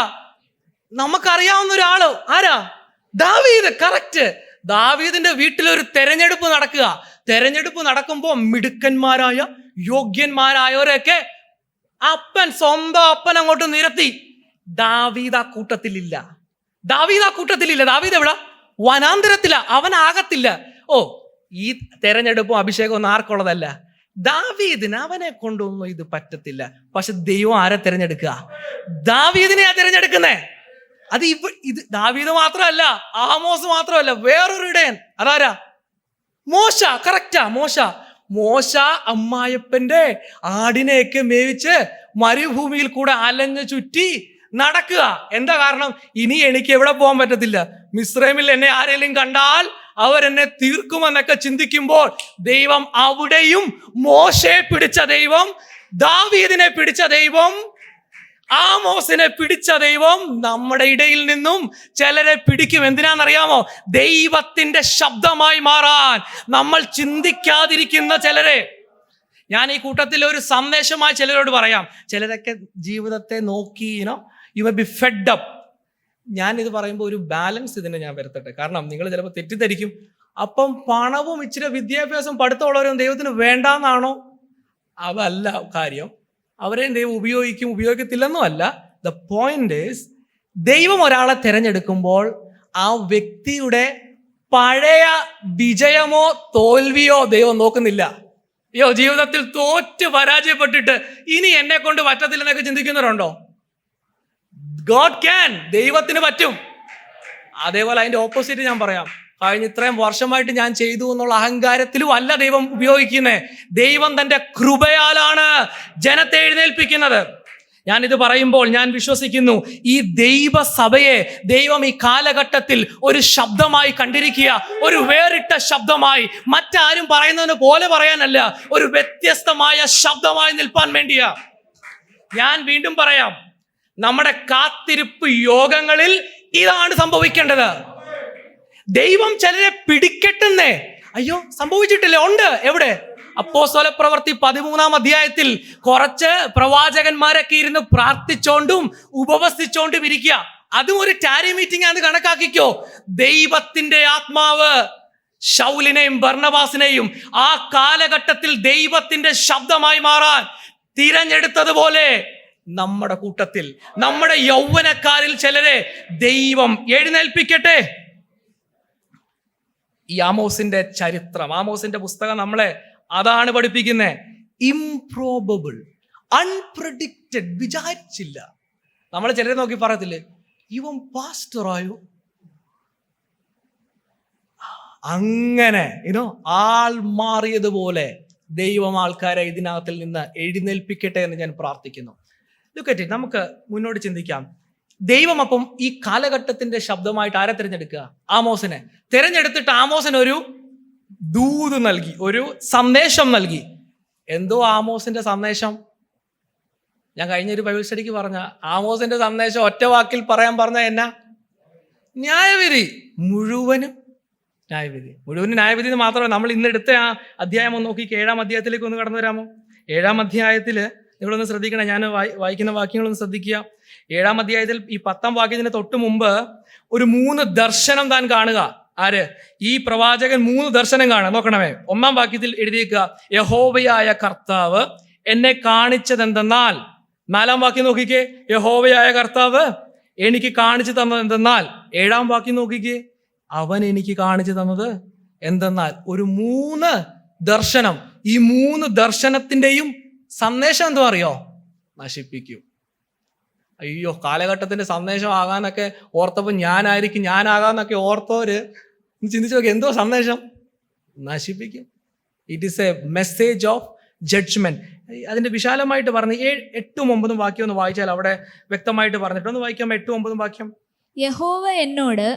നമുക്കറിയാവുന്ന ഒരാള് ആരാ? ദാവീദ്. കറക്റ്റ്. ദാവീദിന്റെ വീട്ടിലൊരു തെരഞ്ഞെടുപ്പ് നടക്കുക. തെരഞ്ഞെടുപ്പ് നടക്കുമ്പോൾ മിടുക്കന്മാരായ യോഗ്യന്മാരായവരെയൊക്കെ സ്വന്തം അപ്പൻ അങ്ങോട്ട് നിരത്തി. ദാവീദ് ആ കൂട്ടത്തിലില്ല. ദാവീദ് എവിടെ? വനാന്തരത്തില. അവനാകത്തില്ല. ഈ തെരഞ്ഞെടുപ്പും അഭിഷേകവും ഒന്നും ആർക്കുള്ളതല്ല. ദാവീദിന് അവനെ കൊണ്ടൊന്നും ഇത് പറ്റത്തില്ല. പക്ഷെ ദൈവം ആരെ തിരഞ്ഞെടുക്കുക? ദാവീദിനെയാ തിരഞ്ഞെടുക്കുന്നേ. അത് ഇത് ദാവീദ് മാത്രമല്ല, ആമോസ് മാത്രമല്ല, വേറൊരു ഇടയൻ. അതാരാ? മോശ. കറക്റ്റാ, മോശ അമ്മായപ്പന്റെ ആടിനെയൊക്കെ മേവിച്ച് മരുഭൂമിയിൽ കൂടെ അലഞ്ഞു ചുറ്റി നടക്കുക. എന്താ കാരണം? ഇനി എനിക്ക് എവിടെ പോകാൻ പറ്റത്തില്ല, മിസ്രൈമിൽ എന്നെ ആരെങ്കിലും കണ്ടാൽ അവരെന്നെ തീർക്കുമെന്നൊക്കെ ചിന്തിക്കുമ്പോൾ ദൈവം അവിടെയും മോശയെ പിടിച്ച ദൈവം, ദാവീദിനെ പിടിച്ച ദൈവം, ആമോസിനെ പിടിച്ച ദൈവം നമ്മുടെ ഇടയിൽ നിന്നും ചിലരെ പിടിക്കും. എന്തിനാണെന്നറിയാമോ? ദൈവത്തിന്റെ ശബ്ദമായി മാറാൻ നമ്മൾ ചിന്തിക്കാതിരിക്കുന്ന ചിലരെ. ഞാൻ ഈ കൂട്ടത്തിൽ ഒരു സന്ദേശമായി ചിലരോട് പറയാം. ചിലരൊക്കെ ജീവിതത്തെ നോക്കി you may be fed up. ഞാനിത് പറയുമ്പോൾ ഒരു ബാലൻസ് ഇതിനെ ഞാൻ വരുത്തട്ടെ. കാരണം നിങ്ങൾ ചിലപ്പോൾ തെറ്റിദ്ധരിക്കും, അപ്പം പണവും ഇച്ചിരി വിദ്യാഭ്യാസം പഠിത്തമുള്ളവരും ദൈവത്തിന് വേണ്ടാന്നാണോ? അതല്ല കാര്യം. അവരെയും ദൈവം ഉപയോഗിക്കത്തില്ലെന്നും അല്ല. ദ പോയിന്റ് ഈസ്, ദൈവം ഒരാളെ തിരഞ്ഞെടുക്കുമ്പോൾ ആ വ്യക്തിയുടെ പഴയ വിജയമോ തോൽവിയോ ദൈവം നോക്കുന്നില്ല. ജീവിതത്തിൽ തോറ്റ് പരാജയപ്പെട്ടിട്ട് ഇനി എന്നെ കൊണ്ട് പറ്റത്തില്ലെന്നൊക്കെ ചിന്തിക്കുന്നവരുണ്ടോ? God can. ദൈവത്തിന് പറ്റും. അതേപോലെ അതിന്റെ ഓപ്പോസിറ്റ് ഞാൻ പറയാം. കഴിഞ്ഞ ഇത്രയും വർഷമായിട്ട് ഞാൻ ചെയ്തു എന്നുള്ള അഹങ്കാരത്തിലും അല്ല ദൈവം ഉപയോഗിക്കുന്നത്. ദൈവം തൻ്റെ കൃപയാലാണ് ജനത്തെ എഴുന്നേൽപ്പിക്കുന്നത്. ഞാനിത് പറയുമ്പോൾ ഞാൻ വിശ്വസിക്കുന്നു, ഈ ദൈവസഭയെ ദൈവം ഈ കാലഘട്ടത്തിൽ ഒരു ശബ്ദമായി കണ്ടിരിക്കുക, ഒരു വേറിട്ട ശബ്ദമായി, മറ്റാരും പറയുന്നതിന് പോലെ പറയാനല്ല, ഒരു വ്യത്യസ്തമായ ശബ്ദമായി നിൽപ്പാൻ വേണ്ടിയാ. ഞാൻ വീണ്ടും പറയാം, നമ്മുടെ കാത്തിരിപ്പ് യോഗങ്ങളിൽ ഇതാണ് സംഭവിക്കേണ്ടത്. ദൈവം ചിലരെ പിടിക്കട്ടെന്നേ, അയ്യോ സംഭവിച്ചിട്ടില്ല, ഉണ്ട്. എവിടെ? അപ്പോസ്തലപ്രവൃത്തി 13-ാം അധ്യായത്തിൽ കുറച്ച് പ്രവാചകന്മാരൊക്കെ ഇരുന്ന് പ്രാർത്ഥിച്ചോണ്ടും ഉപവസിച്ചോണ്ടും ഇരിക്കുക. അതും ഒരു ടാരി മീറ്റിംഗ് ആണ് കണക്കാക്കിക്കോ. ദൈവത്തിന്റെ ആത്മാവ് ശൗലിനെയും ബർന്നബാസിനെയും ആ കാലഘട്ടത്തിൽ ദൈവത്തിന്റെ ശബ്ദമായി മാറാൻ തിരഞ്ഞെടുത്തതുപോലെ നമ്മുടെ കൂട്ടത്തിൽ, നമ്മുടെ യൗവനക്കാരിൽ ചിലരെ ദൈവം എഴുന്നേൽപ്പിക്കട്ടെ. ഈ ആമോസിന്റെ ചരിത്രം, ആമോസിന്റെ പുസ്തകം നമ്മളെ അതാണ് പഠിപ്പിക്കുന്നത്. ഇംപ്രോബബിൾ, അൺപ്രഡിക്റ്റഡ്, വിചാരിച്ചില്ല. നമ്മൾ ചിലരെ നോക്കി പറയത്തില്ലേ, ഇവൻ പാസ്റ്ററായോ, അങ്ങനെ ആൾ മാറിയതുപോലെ ദൈവം ആൾക്കാരെ ഇതിനകത്തിൽ നിന്ന് എഴുന്നേൽപ്പിക്കട്ടെ എന്ന് ഞാൻ പ്രാർത്ഥിക്കുന്നു. ലുക്കറ്റ്, നമുക്ക് മുന്നോട്ട് ചിന്തിക്കാം. ദൈവം അപ്പം ഈ കാലഘട്ടത്തിന്റെ ശബ്ദമായിട്ട് ആരെ തിരഞ്ഞെടുക്കുക? ആമോസിനെ തിരഞ്ഞെടുത്തിട്ട് ആമോസിന് ഒരു ദൂത് നൽകി, ഒരു സന്ദേശം നൽകി. എന്തോ ആമോസിന്റെ സന്ദേശം? ഞാൻ കഴിഞ്ഞൊരു ബൈബിൾ സ്റ്റഡിക്ക് പറഞ്ഞ ആമോസിന്റെ സന്ദേശം ഒറ്റ വാക്കിൽ പറയാൻ പറഞ്ഞ എന്നാ? ന്യായവിധി. മുഴുവനും ന്യായവിധി. മുഴുവനും ന്യായവിധി എന്ന് മാത്രമല്ല, നമ്മൾ ഇന്ന് എടുത്ത ആ അധ്യായം ഒന്ന് നോക്കി 7-ാം അധ്യായത്തിലേക്ക് ഒന്ന് കടന്നു വരാമോ? 7-ാം അധ്യായത്തിൽ നിങ്ങളൊന്ന് ശ്രദ്ധിക്കണേ, ഞാൻ വായിക്കുന്ന വാക്യങ്ങളൊന്ന് ശ്രദ്ധിക്കുക. 7-ാം അധ്യായത്തിൽ ഈ 10-ാം വാക്യത്തിന് തൊട്ട് മുമ്പ് ഒരു 3 ദർശനം താൻ കാണുക. ആര്? ഈ പ്രവാചകൻ 3 ദർശനം കാണുക. നോക്കണമേ, 1-ാം വാക്യത്തിൽ എഴുതിയേക്കുക, യഹോവയായ കർത്താവ് എന്നെ കാണിച്ചതെന്തെന്നാൽ. 4-ാം വാക്യം നോക്കിക്കേ, യഹോവയായ കർത്താവ് എനിക്ക് കാണിച്ചു തന്നത് എന്തെന്നാൽ. 7-ാം വാക്യം നോക്കിക്കേ, അവൻ എനിക്ക് കാണിച്ചു തന്നത് എന്തെന്നാൽ. ഒരു 3 ദർശനം. ഈ 3 ദർശനത്തിന്റെയും സന്ദേശം എന്തോ അറിയോ? നശിപ്പിക്കും. അയ്യോ, കാലഘട്ടത്തിന്റെ സന്ദേശം ആകാന്നൊക്കെ ഓർത്തപ്പോൾ ഞാനാകാന്നൊക്കെ ഓർത്തവര് ചിന്തിച്ചു നോക്കി, എന്തോ സന്ദേശം? നശിപ്പിക്കും. It is a message of judgement. അതിന്റെ വിശാലമായിട്ട് പറഞ്ഞ് 8-ഉം 9-ഉം വാക്യം ഒന്ന് വായിച്ചാൽ അവിടെ വ്യക്തമായിട്ട് പറഞ്ഞിട്ട് ഒന്ന് വായിക്കാം. 8-ഉം 9-ഉം വാക്യം. യഹോവ എന്നോട്,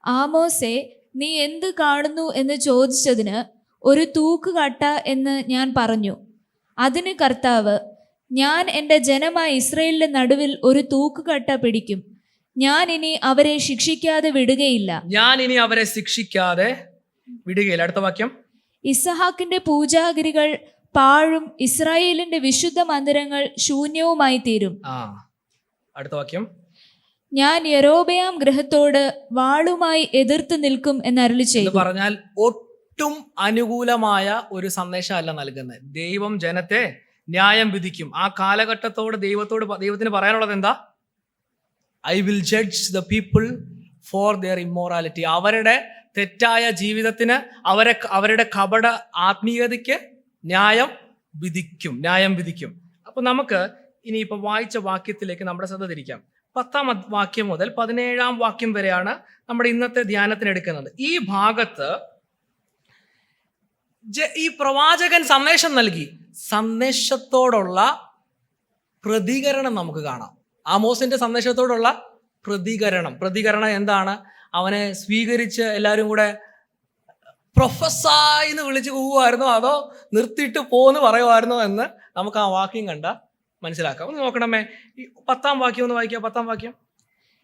ആമോസേ, നീ എന്ത് കാണുന്നു എന്ന് ചോദിച്ചതിന് ഒരു തൂക്കുകട്ട എന്ന് ഞാൻ പറഞ്ഞു. അതിന് കർത്താവ്, ഞാൻ എൻ്റെ ജനമായ ഇസ്രായേലിന്റെ നടുവിൽ ഒരു തൂക്കുകട്ട പിടിക്കും. ഞാൻ ഇനി അവരെ ശിക്ഷിക്കാതെ വിടുകയില്ല. അടുത്ത വാക്യം. ഇസഹാക്കിന്റെ പൂജാഗിരികൾ പാഴും ഇസ്രായേലിന്റെ വിശുദ്ധ മന്ദിരങ്ങൾ ശൂന്യവുമായി തീരും. അടുത്ത വാക്യം. ഞാൻ യെരോബെയാം ഗൃഹത്തോട് വാളുമായി എതിർത്ത് നിൽക്കും എന്ന് അരുളി ചെയ്തു. പറഞ്ഞാൽ ഒട്ടും അനുകൂലമായ ഒരു സന്ദേശമല്ല നൽകുന്നത്. ദൈവം ജനത്തെ ന്യായം വിധിക്കും. ആ കാലഘട്ടത്തോട് ദൈവത്തിന് പറയാനുള്ളത് എന്താ? I will judge the people for their immorality. അവരുടെ തെറ്റായ ജീവിതത്തിന്, അവരുടെ കപട ആത്മീയതയ്ക്ക് ന്യായം വിധിക്കും. അപ്പൊ നമുക്ക് ഇനിയിപ്പോ വായിച്ച വാക്യത്തിലേക്ക് നമ്മുടെ ശ്രദ്ധ തിരിക്കാം. 10-ാം വാക്യം മുതൽ 17-ാം വാക്യം വരെയാണ് നമ്മുടെ ഇന്നത്തെ ധ്യാനത്തിന് എടുക്കുന്നത്. ഈ ഭാഗത്ത് ഈ പ്രവാചകൻ സന്ദേശം നൽകി. സന്ദേശത്തോടുള്ള പ്രതികരണം നമുക്ക് കാണാം. ആമോസിന്റെ സന്ദേശത്തോടുള്ള പ്രതികരണം എന്താണ്? അവനെ സ്വീകരിച്ച് എല്ലാവരും കൂടെ പ്രൊഫസായി എന്ന് വിളിച്ച് പോവുമായിരുന്നോ, അതോ നിർത്തിയിട്ട് പോന്ന് പറയുമായിരുന്നോ എന്ന് നമുക്ക് ആ വാക്യം കണ്ട മനസ്സിലാക്കാം. ഒന്ന് നോക്കണമേ, ഈ 10-ാം വാക്യം ഒന്ന് വായിക്കാം. 10-ാം വാക്യം.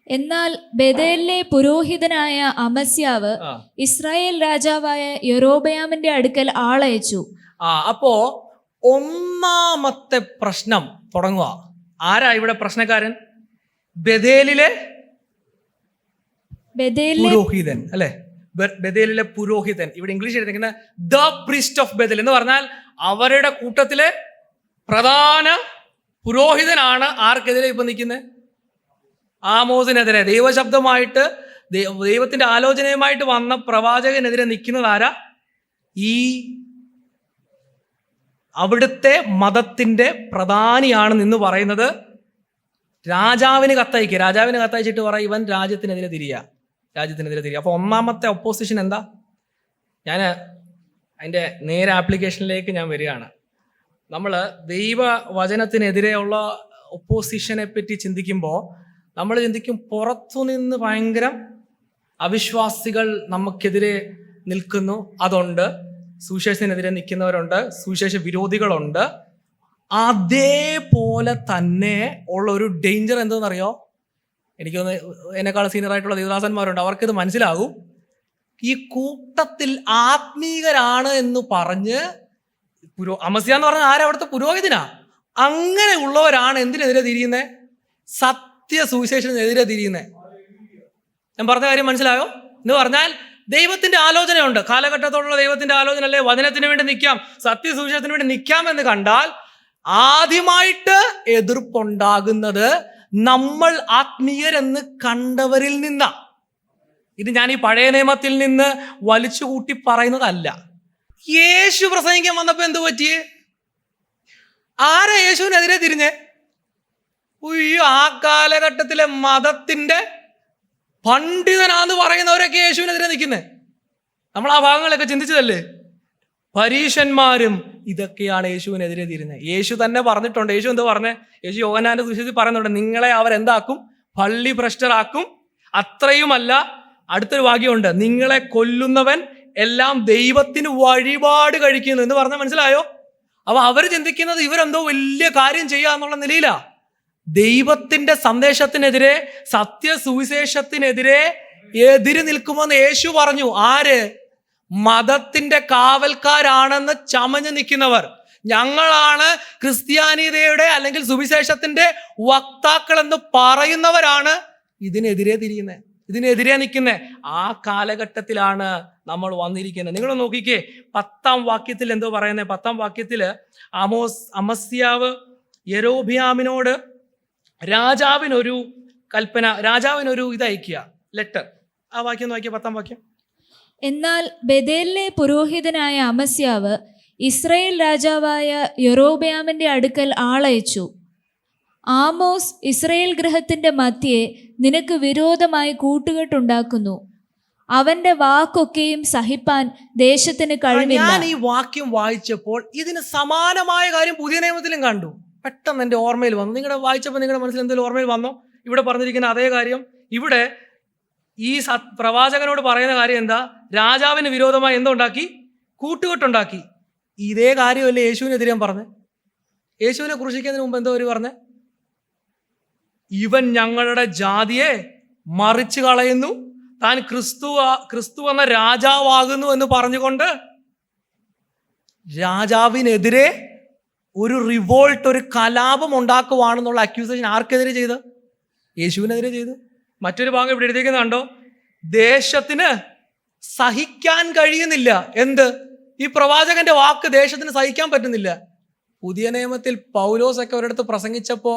എന്നാൽ ബേഥേലിലെ പുരോഹിതനായ അമസ്യാവ് ഇസ്രായേൽ രാജാവായ യൊരോബയാമിന്റെ അടുക്കൽ ആളയച്ചു. അപ്പോ ഒന്നാമത്തെ പ്രശ്നം തുടങ്ങുക. ആരാ ഇവിടെ പ്രശ്നക്കാരൻ? ബേഥേലിലെ പുരോഹിതൻ, അല്ലെ? ബേഥേലിലെ പുരോഹിതൻ. ഇവിടെ ഇംഗ്ലീഷ് എഴുതിയിരിക്കുന്ന ദ പ്രീസ്റ്റ് ഓഫ് ബേഥേൽ എന്ന് പറഞ്ഞാൽ അവരുടെ കൂട്ടത്തിലെ പ്രധാന പുരോഹിതനാണ്. ആർക്കെതിരെ ഇപ്പൊ നിൽക്കുന്നത്? ആമോസിനെതിരെ. ദൈവശബ്ദമായിട്ട്, ദൈവത്തിന്റെ ആലോചനയുമായിട്ട് വന്ന പ്രവാചകനെതിരെ നിൽക്കുന്നത് ആരാ? ഈ അവിടുത്തെ മതത്തിന്റെ പ്രധാനിയാണെന്ന് പറയുന്നത്. രാജാവിന് കത്തയച്ചിട്ട് പറയും, ഇവൻ രാജ്യത്തിനെതിരെ തിരിയുക. രാജ്യത്തിനെതിരെ തിരിയുക. അപ്പോൾ ഒന്നാമത്തെ ഒപ്പോസിഷൻ എന്താ? ഞാൻ അതിൻ്റെ നേരെ ആപ്ലിക്കേഷനിലേക്ക് ഞാൻ വരികയാണ്. നമ്മൾ ദൈവവചനത്തിനെതിരെയുള്ള ഒപ്പോസിഷനെ പറ്റി ചിന്തിക്കുമ്പോൾ നമ്മൾ ചിന്തിക്കും പുറത്തുനിന്ന് ഭയങ്കര അവിശ്വാസികൾ നമുക്കെതിരെ നിൽക്കുന്നു, അതുണ്ട്. സുവിശേഷത്തിനെതിരെ നിൽക്കുന്നവരുണ്ട്, സുവിശേഷ വിരോധികളുണ്ട്. അതേപോലെ തന്നെ ഉള്ള ഒരു ഡേഞ്ചർ എന്തെന്നറിയോ? എനിക്കൊന്ന് എന്നെക്കാൾ സീനിയറായിട്ടുള്ള ദേവദാസന്മാരുണ്ട്, അവർക്കിത് മനസ്സിലാകും. ഈ കൂട്ടത്തിൽ ആത്മീകരാണ് എന്ന് പറഞ്ഞ് അമസ്യ എന്ന് പറഞ്ഞാൽ ആരവിടുത്തെ പുരോഹിതനാ, അങ്ങനെ ഉള്ളവരാണ് എന്തിനെതിരെ തിരിയുന്നത്? സത്യ സുവിശേഷത്തിനെതിരെ തിരിയുന്നത്. ഞാൻ പറഞ്ഞ കാര്യം മനസ്സിലായോ? എന്ന് പറഞ്ഞാൽ ദൈവത്തിന്റെ ആലോചനയുണ്ട്, കാലഘട്ടത്തോടുള്ള ദൈവത്തിന്റെ ആലോചന അല്ലേ, വചനത്തിന് വേണ്ടി നിൽക്കാം, സത്യസുവിശേഷത്തിന് വേണ്ടി നിൽക്കാം എന്ന് കണ്ടാൽ ആദ്യമായിട്ട് എതിർപ്പുണ്ടാകുന്നത് നമ്മൾ ആത്മീയരെന്ന് കണ്ടവരിൽ നിന്നാ. ഇത് ഞാൻ ഈ പഴയ നിയമത്തിൽ നിന്ന് വലിച്ചു കൂട്ടി പറയുന്നതല്ല. യേശു പ്രസംഗിക്കാൻ വന്നപ്പോ എന്തു പറ്റിയേ? ആരാ യേശുവിനെതിരെ തിരിഞ്ഞേ? ഉയ്യോ, ആ കാലഘട്ടത്തിലെ മതത്തിന്റെ പണ്ഡിതനാന്ന് പറയുന്നവരൊക്കെ യേശുവിനെതിരെ നിൽക്കുന്നേ. നമ്മൾ ആ ഭാഗങ്ങളൊക്കെ ചിന്തിച്ചതല്ലേ? പരീശന്മാരും ഇതൊക്കെയാണ് യേശുവിനെതിരെ തിരിഞ്ഞത്. യേശു തന്നെ പറഞ്ഞിട്ടുണ്ട്. യേശു എന്താ പറഞ്ഞേ? യേശു യോഹന്നാന്റെ സുവിശേഷത്തിൽ പറയുന്നുണ്ട്, നിങ്ങളെ അവരെന്താക്കും? പള്ളി ഭ്രഷ്ടരാക്കും. അത്രയുമല്ല, അടുത്തൊരു വാക്യമുണ്ട്, നിങ്ങളെ കൊല്ലുന്നവൻ എല്ലാം ദൈവത്തിന് വഴിപാട് കഴിക്കുന്നു എന്ന് പറഞ്ഞാൽ മനസ്സിലായോ? അപ്പൊ അവർ ചിന്തിക്കുന്നത് ഇവരെന്തോ വലിയ കാര്യം ചെയ്യാന്നുള്ള നിലയിലാ. ദൈവത്തിന്റെ സന്ദേശത്തിനെതിരെ, സത്യസുവിശേഷത്തിനെതിരെ എതിര് നിൽക്കുമെന്ന് യേശു പറഞ്ഞു. ആര്? മതത്തിന്റെ കാവൽക്കാരാണെന്ന് ചമഞ്ഞു നിൽക്കുന്നവർ. ഞങ്ങളാണ് ക്രിസ്ത്യാനിതയുടെ അല്ലെങ്കിൽ സുവിശേഷത്തിന്റെ വക്താക്കൾ എന്ന് പറയുന്നവരാണ് ഇതിനെതിരെ തിരിയുന്നത്, ഇതിനെതിരെ നിൽക്കുന്നത്. ആ കാലഘട്ടത്തിലാണ് നമ്മൾ വന്നിരിക്കുന്നത്. നിങ്ങൾ നോക്കിക്കേ, 10-ാം വാക്യത്തിൽ എന്തോ പറയുന്നത്? 10-ാം വാക്യത്തില് അമസ്യാവ് യെരോബിയാമിനോട് രാജാവിനൊരു കൽപ്പന, രാജാവിനൊരു ഇതയക്കുക, ലെറ്റർ. ആ വാക്യം നോക്കിയ 10-ാം വാക്യം. എന്നാൽ ബേഥേലിലെ പുരോഹിതനായ അമസ്യാവ് ഇസ്രായേൽ രാജാവായ യൊരോബെയാമിന്റെ അടുക്കൽ ആളയച്ചു. ആമോസ് ഇസ്രായേൽ ഗൃഹത്തിന്റെ മധ്യേ നിനക്ക് വിരോധമായി കൂട്ടുകെട്ടുണ്ടാക്കുന്നു. അവന്റെ വാക്കൊക്കെയും സഹിപ്പാൻ ദേശത്തിന് കഴിവില്ല. ഞാൻ ഈ വാക്യം വായിച്ചപ്പോൾ ഇതിന് സമാനമായ കാര്യം പുതിയ നിയമത്തിലും കണ്ടു. പെട്ടെന്ന് എൻ്റെ ഓർമ്മയിൽ വന്നു. നിങ്ങളുടെ വായിച്ചപ്പോൾ നിങ്ങളുടെ മനസ്സിൽ എന്തെങ്കിലും ഓർമ്മയിൽ വന്നോ? ഇവിടെ പറഞ്ഞിരിക്കുന്ന അതേ കാര്യം ഇവിടെ ഈ പ്രവാചകനോട് പറയുന്ന കാര്യം എന്താ? രാജാവിന് വിരോധമായി എന്തുണ്ടാക്കി? കൂട്ടുകെട്ടുണ്ടാക്കി. ഇതേ കാര്യമല്ലേ യേശുവിനെതിരെ പറഞ്ഞത്? യേശുവിനെ ക്രൂശിക്കുന്നതിന് മുമ്പ് എന്തോ ഒരു പറഞ്ഞേ? ഇവൻ ഞങ്ങളുടെ ജാതിയെ മറിച്ചു കളയുന്നു, താൻ ക്രിസ്തു എന്ന രാജാവാകുന്നു എന്ന് പറഞ്ഞുകൊണ്ട് രാജാവിനെതിരെ ഒരു റിവോൾട്ട്, ഒരു കലാപം ഉണ്ടാക്കുവാണെന്നുള്ള അക്യൂസേഷൻ ആർക്കെതിരെ ചെയ്ത്? യേശുവിനെതിരെ ചെയ്തു. മറ്റൊരു ഭാഗം ഇവിടെ എഴുതിയിരിക്കുന്നത് കണ്ടോ? ദേശത്തിന് സഹിക്കാൻ കഴിയുന്നില്ല. എന്ത്? ഈ പ്രവാചകന്റെ വാക്ക് ദേശത്തിന് സഹിക്കാൻ പറ്റുന്നില്ല. പുതിയ നിയമത്തിൽ പൗലോസൊക്കെ ഒരിടത്ത് പ്രസംഗിച്ചപ്പോ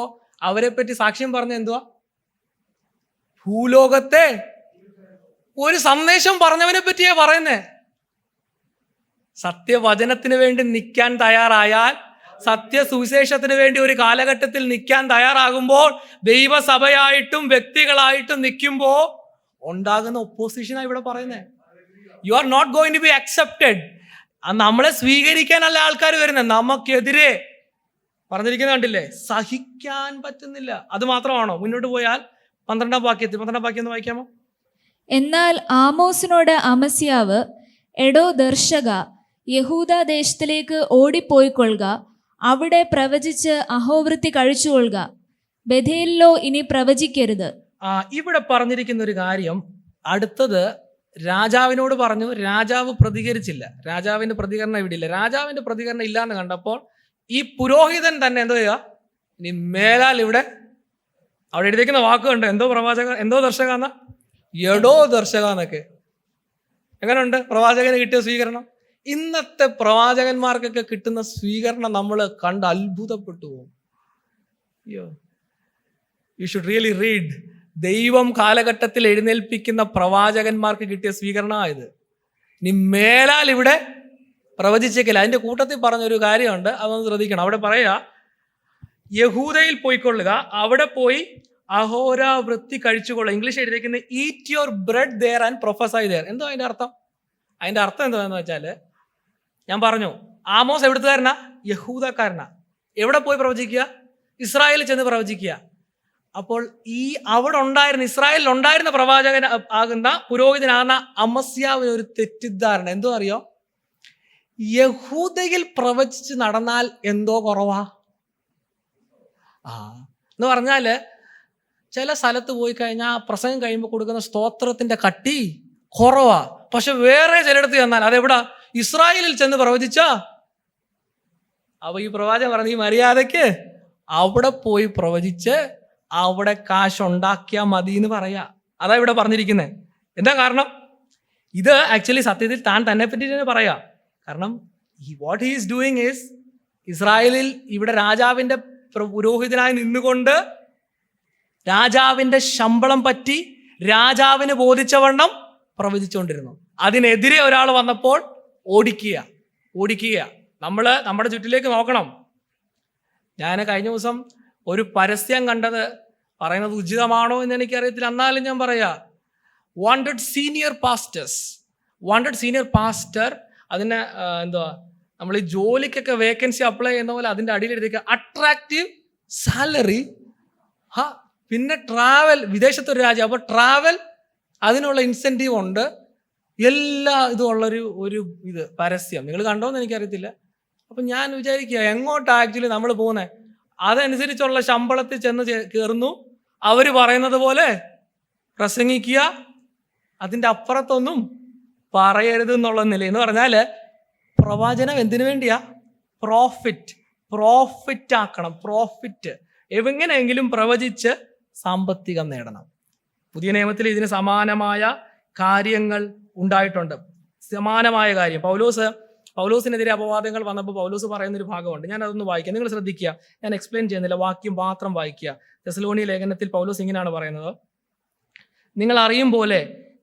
അവരെ പറ്റി സാക്ഷ്യം പറഞ്ഞ എന്തുവാ? ഭൂലോകത്തെ ഒരു സന്ദേശം പറഞ്ഞവനെ പറ്റിയാ പറയുന്നേ. സത്യവചനത്തിന് വേണ്ടി നിൽക്കാൻ തയ്യാറായാൽ, സത്യസുവിശേഷത്തിന് വേണ്ടി ഒരു കാലഘട്ടത്തിൽ നിൽക്കാൻ തയ്യാറാകുമ്പോൾ, ദൈവസഭയായിട്ടും വ്യക്തികളായിട്ടും നിൽക്കുമ്പോൾ ഉണ്ടാകുന്ന ഒപ്പോസിഷനാണ് ഇവിടെ പറയുന്നത്. You are not going to be accepted. നമ്മളെ സ്വീകരിക്കാനല്ല ആൾക്കാർ വരുന്നത്, നമുക്കെതിരെ പറഞ്ഞിരിക്കുന്ന കണ്ടില്ലേ? സഹിക്കാൻ പറ്റുന്നില്ല. അത് മാത്രമാണോ? മുന്നോട്ട് പോയാൽ 12-ാം വാക്യം ഒന്ന് വായിക്കാമോ? എന്നാൽ ആമോസിനോട് അമസ്യാവ്, എടോ ദർശക, യഹൂദ ദേശത്തിലേക്ക് ഓടിപ്പോയിക്കൊള്ളുക, അവിടെ പ്രവചിച്ച് അഹോവൃത്തി കഴിച്ചുകൊള്ളുക. ബേഥേലിലോ ഇനി പ്രവചിക്കരുത്. ഇവിടെ പറഞ്ഞിരിക്കുന്ന ഒരു കാര്യം, അടുത്തത് രാജാവിനോട് പറഞ്ഞു. രാജാവ് പ്രതികരിച്ചില്ല. രാജാവിന്റെ പ്രതികരണം ഇവിടെ ഇല്ല. രാജാവിന്റെ പ്രതികരണം ഇല്ലാന്ന് കണ്ടപ്പോൾ ഈ പുരോഹിതൻ തന്നെ എന്തോ ചെയ്യുക? ഇനി മേലാൽ ഇവിടെ, അവിടെ എഴുതിയിരിക്കുന്ന വാക്കുണ്ട്, എന്തോ പ്രവാചക, എന്തോ ദർശക എന്ന, എടോ ദർശക എന്നൊക്കെ. എങ്ങനെയുണ്ട് പ്രവാചകന് കിട്ടിയ സ്വീകരണം? ഇന്നത്തെ പ്രവാചകന്മാർക്കൊക്കെ കിട്ടുന്ന സ്വീകരണം നമ്മൾ കണ്ട് അത്ഭുതപ്പെട്ടു പോകും. അയ്യോ, യു ഷുഡ് റിയലി റീഡ്. ദൈവം കാലഘട്ടത്തിൽ എഴുന്നേൽപ്പിക്കുന്ന പ്രവാചകന്മാർക്ക് കിട്ടിയ സ്വീകരണമായത്. ഇനി മേലാൽ ഇവിടെ പ്രവചിച്ചേക്കില്ല. അതിന്റെ കൂട്ടത്തിൽ പറഞ്ഞൊരു കാര്യമുണ്ട്, അതൊന്ന് ശ്രദ്ധിക്കണം. അവിടെ പറയാ, യഹൂദയിൽ പോയിക്കൊള്ളുക, അവിടെ പോയി അഹോര വൃത്തി കഴിച്ചുകൊള്ളുക. ഇംഗ്ലീഷ് എഴുതിയിരിക്കുന്നത് eat your bread there and prophesy there. എന്തോ അതിൻ്റെ അർത്ഥം? അതിൻ്റെ അർത്ഥം എന്താണെന്ന് വെച്ചാൽ, ഞാൻ പറഞ്ഞു, ആമോസ് എവിടുത്തുകാരനാ? യഹൂദക്കാരനാ. എവിടെ പോയി പ്രവചിക്കുക? ഇസ്രായേലിൽ ചെന്ന് പ്രവചിക്കുക. അപ്പോൾ അവിടെ ഉണ്ടായിരുന്ന, ഇസ്രായേലിൽ ഉണ്ടായിരുന്ന പ്രവാചകൻ ആകുന്ന, പുരോഹിതനാകുന്ന അമസ്യാവിന് ഒരു തെറ്റിദ്ധാരണ. എന്തോ അറിയോ? യഹൂദയിൽ പ്രവചിച്ച് നടന്നാൽ എന്തോ കുറവാ. എന്ന് പറഞ്ഞാല് ചില സ്ഥലത്ത് പോയി കഴിഞ്ഞാൽ പ്രസംഗം കഴിയുമ്പോൾ കൊടുക്കുന്ന സ്തോത്രത്തിന്റെ കട്ടി കുറവാ. പക്ഷെ വേറെ ചിലയിടത്ത് ചെന്നാൽ അതെവിടാ? ഇസ്രായേലിൽ ചെന്ന് പ്രവചിച്ചാ. അപ്പൊ ഈ പ്രവാചകൻ പറഞ്ഞ ഈ മര്യാദക്ക് അവിടെ പോയി പ്രവചിച്ച് അവിടെ കാശുണ്ടാക്കിയാൽ മതി എന്ന് പറയാ. അതാ ഇവിടെ പറഞ്ഞിരിക്കുന്നത്. എന്താ കാരണം? ഇത് ആക്ച്വലി സത്യത്തിൽ താൻ തന്നെ പറ്റി തന്നെ പറയാ. കാരണം what he is doing is, ഇസ്രായേലിൽ ഇവിടെ രാജാവിൻ്റെ പുരോഹിതനായി നിന്നുകൊണ്ട് രാജാവിൻ്റെ ശമ്പളം പറ്റി രാജാവിന് ബോധിച്ചവണ്ണം പ്രവചിച്ചുകൊണ്ടിരുന്നു. അതിനെതിരെ ഒരാൾ വന്നപ്പോൾ ഓടിക്കുക. നമ്മുടെ ചുറ്റിലേക്ക് നോക്കണം. ഞാൻ കഴിഞ്ഞ ദിവസം ഒരു പരസ്യം കണ്ടത്, പറയുന്നത് ഉചിതമാണോ എന്ന് എനിക്കറിയത്തില്ല, എന്നാലും ഞാൻ പറയാ. Wanted senior pastor. അതിന് എന്തുവാ, നമ്മൾ ഈ ജോലിക്കൊക്കെ വേക്കൻസി അപ്ലൈ ചെയ്യുന്ന പോലെ അതിൻ്റെ അടിയിൽ എഴുതിക്കുക അട്രാക്റ്റീവ് സാലറി, പിന്നെ ട്രാവൽ, വിദേശത്തൊരു രാജ്യം, അപ്പോൾ ട്രാവൽ അതിനുള്ള ഇൻസെൻറ്റീവ് ഉണ്ട്, എല്ലാ ഇതും ഉള്ളൊരു ഇത് പരസ്യം. നിങ്ങൾ കണ്ടോന്ന് എനിക്കറിയത്തില്ല. അപ്പം ഞാൻ വിചാരിക്കുക, എങ്ങോട്ടാണ് ആക്ച്വലി നമ്മൾ പോകുന്നത്? അതനുസരിച്ചുള്ള ശമ്പളത്തിൽ ചെന്ന് കയറുന്നു, അവർ പറയുന്നത് പോലെ പ്രസംഗിക്കുക, അതിൻ്റെ അപ്പുറത്തൊന്നും പറയരുത് എന്നുള്ള നില. എന്ന് പറഞ്ഞാൽ പ്രവചനം എന്തിനു വേണ്ടിയാ? പ്രോഫിറ്റ് ആക്കണം. എങ്ങനെയെങ്കിലും പ്രവചിച്ച് സാമ്പത്തികം നേടണം. പുതിയ നിയമത്തിൽ ഇതിന് സമാനമായ കാര്യങ്ങൾ ഉണ്ടായിട്ടുണ്ട്. സമാനമായ കാര്യം പൗലോസിനെതിരെ അപവാദങ്ങൾ വന്നപ്പോൾ പൗലോസ് പറയുന്നൊരു ഭാഗമുണ്ട്. ഞാൻ അതൊന്ന് വായിക്കാം, നിങ്ങൾ ശ്രദ്ധിക്കുക. ഞാൻ എക്സ്പ്ലെയിൻ ചെയ്യുന്നില്ല, വാക്യം മാത്രം വായിക്കുക. തെസ്സലോനിയ ലേഖനത്തിൽ പൗലോസ് ഇങ്ങനെയാണ് പറയുന്നത്: നിങ്ങൾ അറിയും പോലെ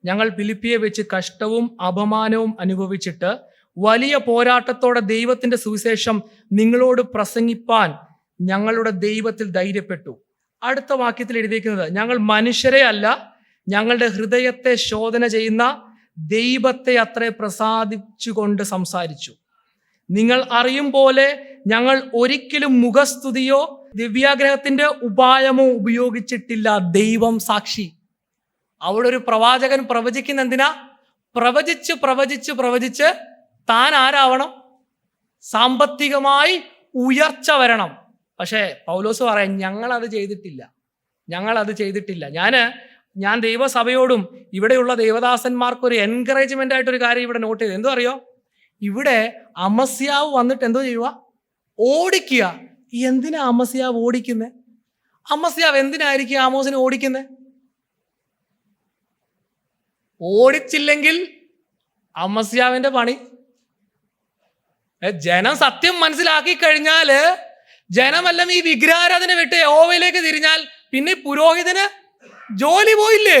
ഞങ്ങൾ ഫിലിപ്പിയെ വെച്ച് കഷ്ടവും അപമാനവും അനുഭവിച്ചിട്ട് വലിയ പോരാട്ടത്തോടെ ദൈവത്തിന്റെ സുവിശേഷം നിങ്ങളോട് പ്രസംഗിപ്പാൻ ഞങ്ങളുടെ ദൈവത്തിൽ ധൈര്യപ്പെട്ടു. അടുത്ത വാക്യത്തിൽ എഴുതിയിരിക്കുന്നത്: ഞങ്ങൾ മനുഷ്യരെ അല്ല, ഞങ്ങളുടെ ഹൃദയത്തെ ശോധന ചെയ്യുന്ന ദൈവത്തെ അത്രേ പ്രസാദിച്ചുകൊണ്ട് സംസാരിച്ചു. നിങ്ങൾ അറിയും പോലെ ഞങ്ങൾ ഒരിക്കലും മുഖസ്തുതിയോ ദിവ്യാഗ്രഹത്തിന്റെ ഉപായമോ ഉപയോഗിച്ചിട്ടില്ല. ദൈവം സാക്ഷി. അവിടെ ഒരു പ്രവാചകൻ പ്രവചിക്കുന്ന എന്തിനാ? പ്രവചിച്ച് താൻ ആരാവണം? സാമ്പത്തികമായി ഉയർച്ച വരണം. പക്ഷേ പൗലോസ് പറയാം, ഞങ്ങളത് ചെയ്തിട്ടില്ല. ഞാൻ ദൈവസഭയോടും ഇവിടെയുള്ള ദേവദാസന്മാർക്ക് ഒരു എൻകറേജ്മെന്റ് ആയിട്ടൊരു കാര്യം ഇവിടെ നോട്ട് ചെയ്ത്. എന്തോ അറിയോ? ഇവിടെ അമസ്യാവ് വന്നിട്ട് എന്തോ ചെയ്യുക? ഓടിക്കുക. എന്തിനാ അമസ്യാവ് ഓടിക്കുന്നത്? അമസ്യാവ് എന്തിനായിരിക്കും ആമോസിനെ ഓടിക്കുന്നത്? ഓടിച്ചില്ലെങ്കിൽ അമസ്യാവിന്റെ പണി. ജനം സത്യം മനസ്സിലാക്കി കഴിഞ്ഞാല്, ജനമെല്ലാം ഈ വിഗ്രഹാരാധന വിട്ട് യഹോവയിലേക്ക് തിരിഞ്ഞാൽ പിന്നെ പുരോഹിതന് ജോലി പോയില്ലേ?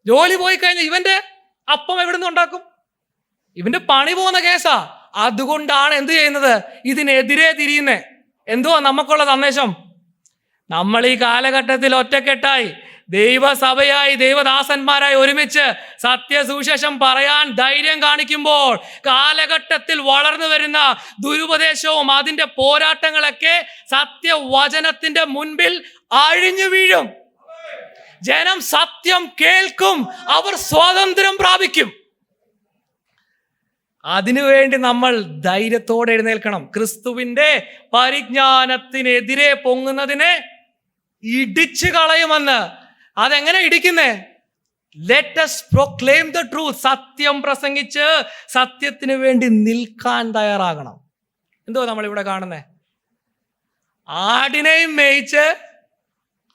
ജോലി പോയി കഴിഞ്ഞാൽ ഇവന്റെ അപ്പം എവിടുന്ന് ഉണ്ടാക്കും? ഇവന്റെ പണി പോകുന്ന കേസാ. അതുകൊണ്ടാണ് എന്ത് ചെയ്യുന്നത്? ഇതിനെതിരെ തിരിയുന്നേ. എന്തുവാ നമുക്കുള്ള സന്ദേശം? നമ്മൾ ഈ കാലഘട്ടത്തിൽ ഒറ്റക്കെട്ടായി ദൈവസഭയായി ദൈവദാസന്മാരായി ഒരുമിച്ച് സത്യസുവിശേഷം പറയാൻ ധൈര്യം കാണിക്കുമ്പോൾ കാലഘട്ടത്തിൽ വളർന്നു വരുന്ന ദുരുപദേശവും അതിൻ്റെ പോരാട്ടങ്ങളൊക്കെ സത്യവചനത്തിന്റെ മുൻപിൽ അഴിഞ്ഞു വീഴും. ജനം സത്യം കേൾക്കും, അവർ സ്വാതന്ത്ര്യം പ്രാപിക്കും. അതിനുവേണ്ടി നമ്മൾ ധൈര്യത്തോടെ എഴുന്നേൽക്കണം. ക്രിസ്തുവിന്റെ പരിജ്ഞാനത്തിനെതിരെ പൊങ്ങുന്നതിനെ ഇടിച്ചു കളയുമെന്ന്. അതെങ്ങനെ ഇടിക്കുന്നേ? Let us proclaim the truth. സത്യം പ്രസംഗിച്ച് സത്യത്തിന് വേണ്ടി നിൽക്കാൻ തയ്യാറാകണം. എന്തോ നമ്മളിവിടെ കാണുന്നേ? ആടിനെയും മേയിച്ച്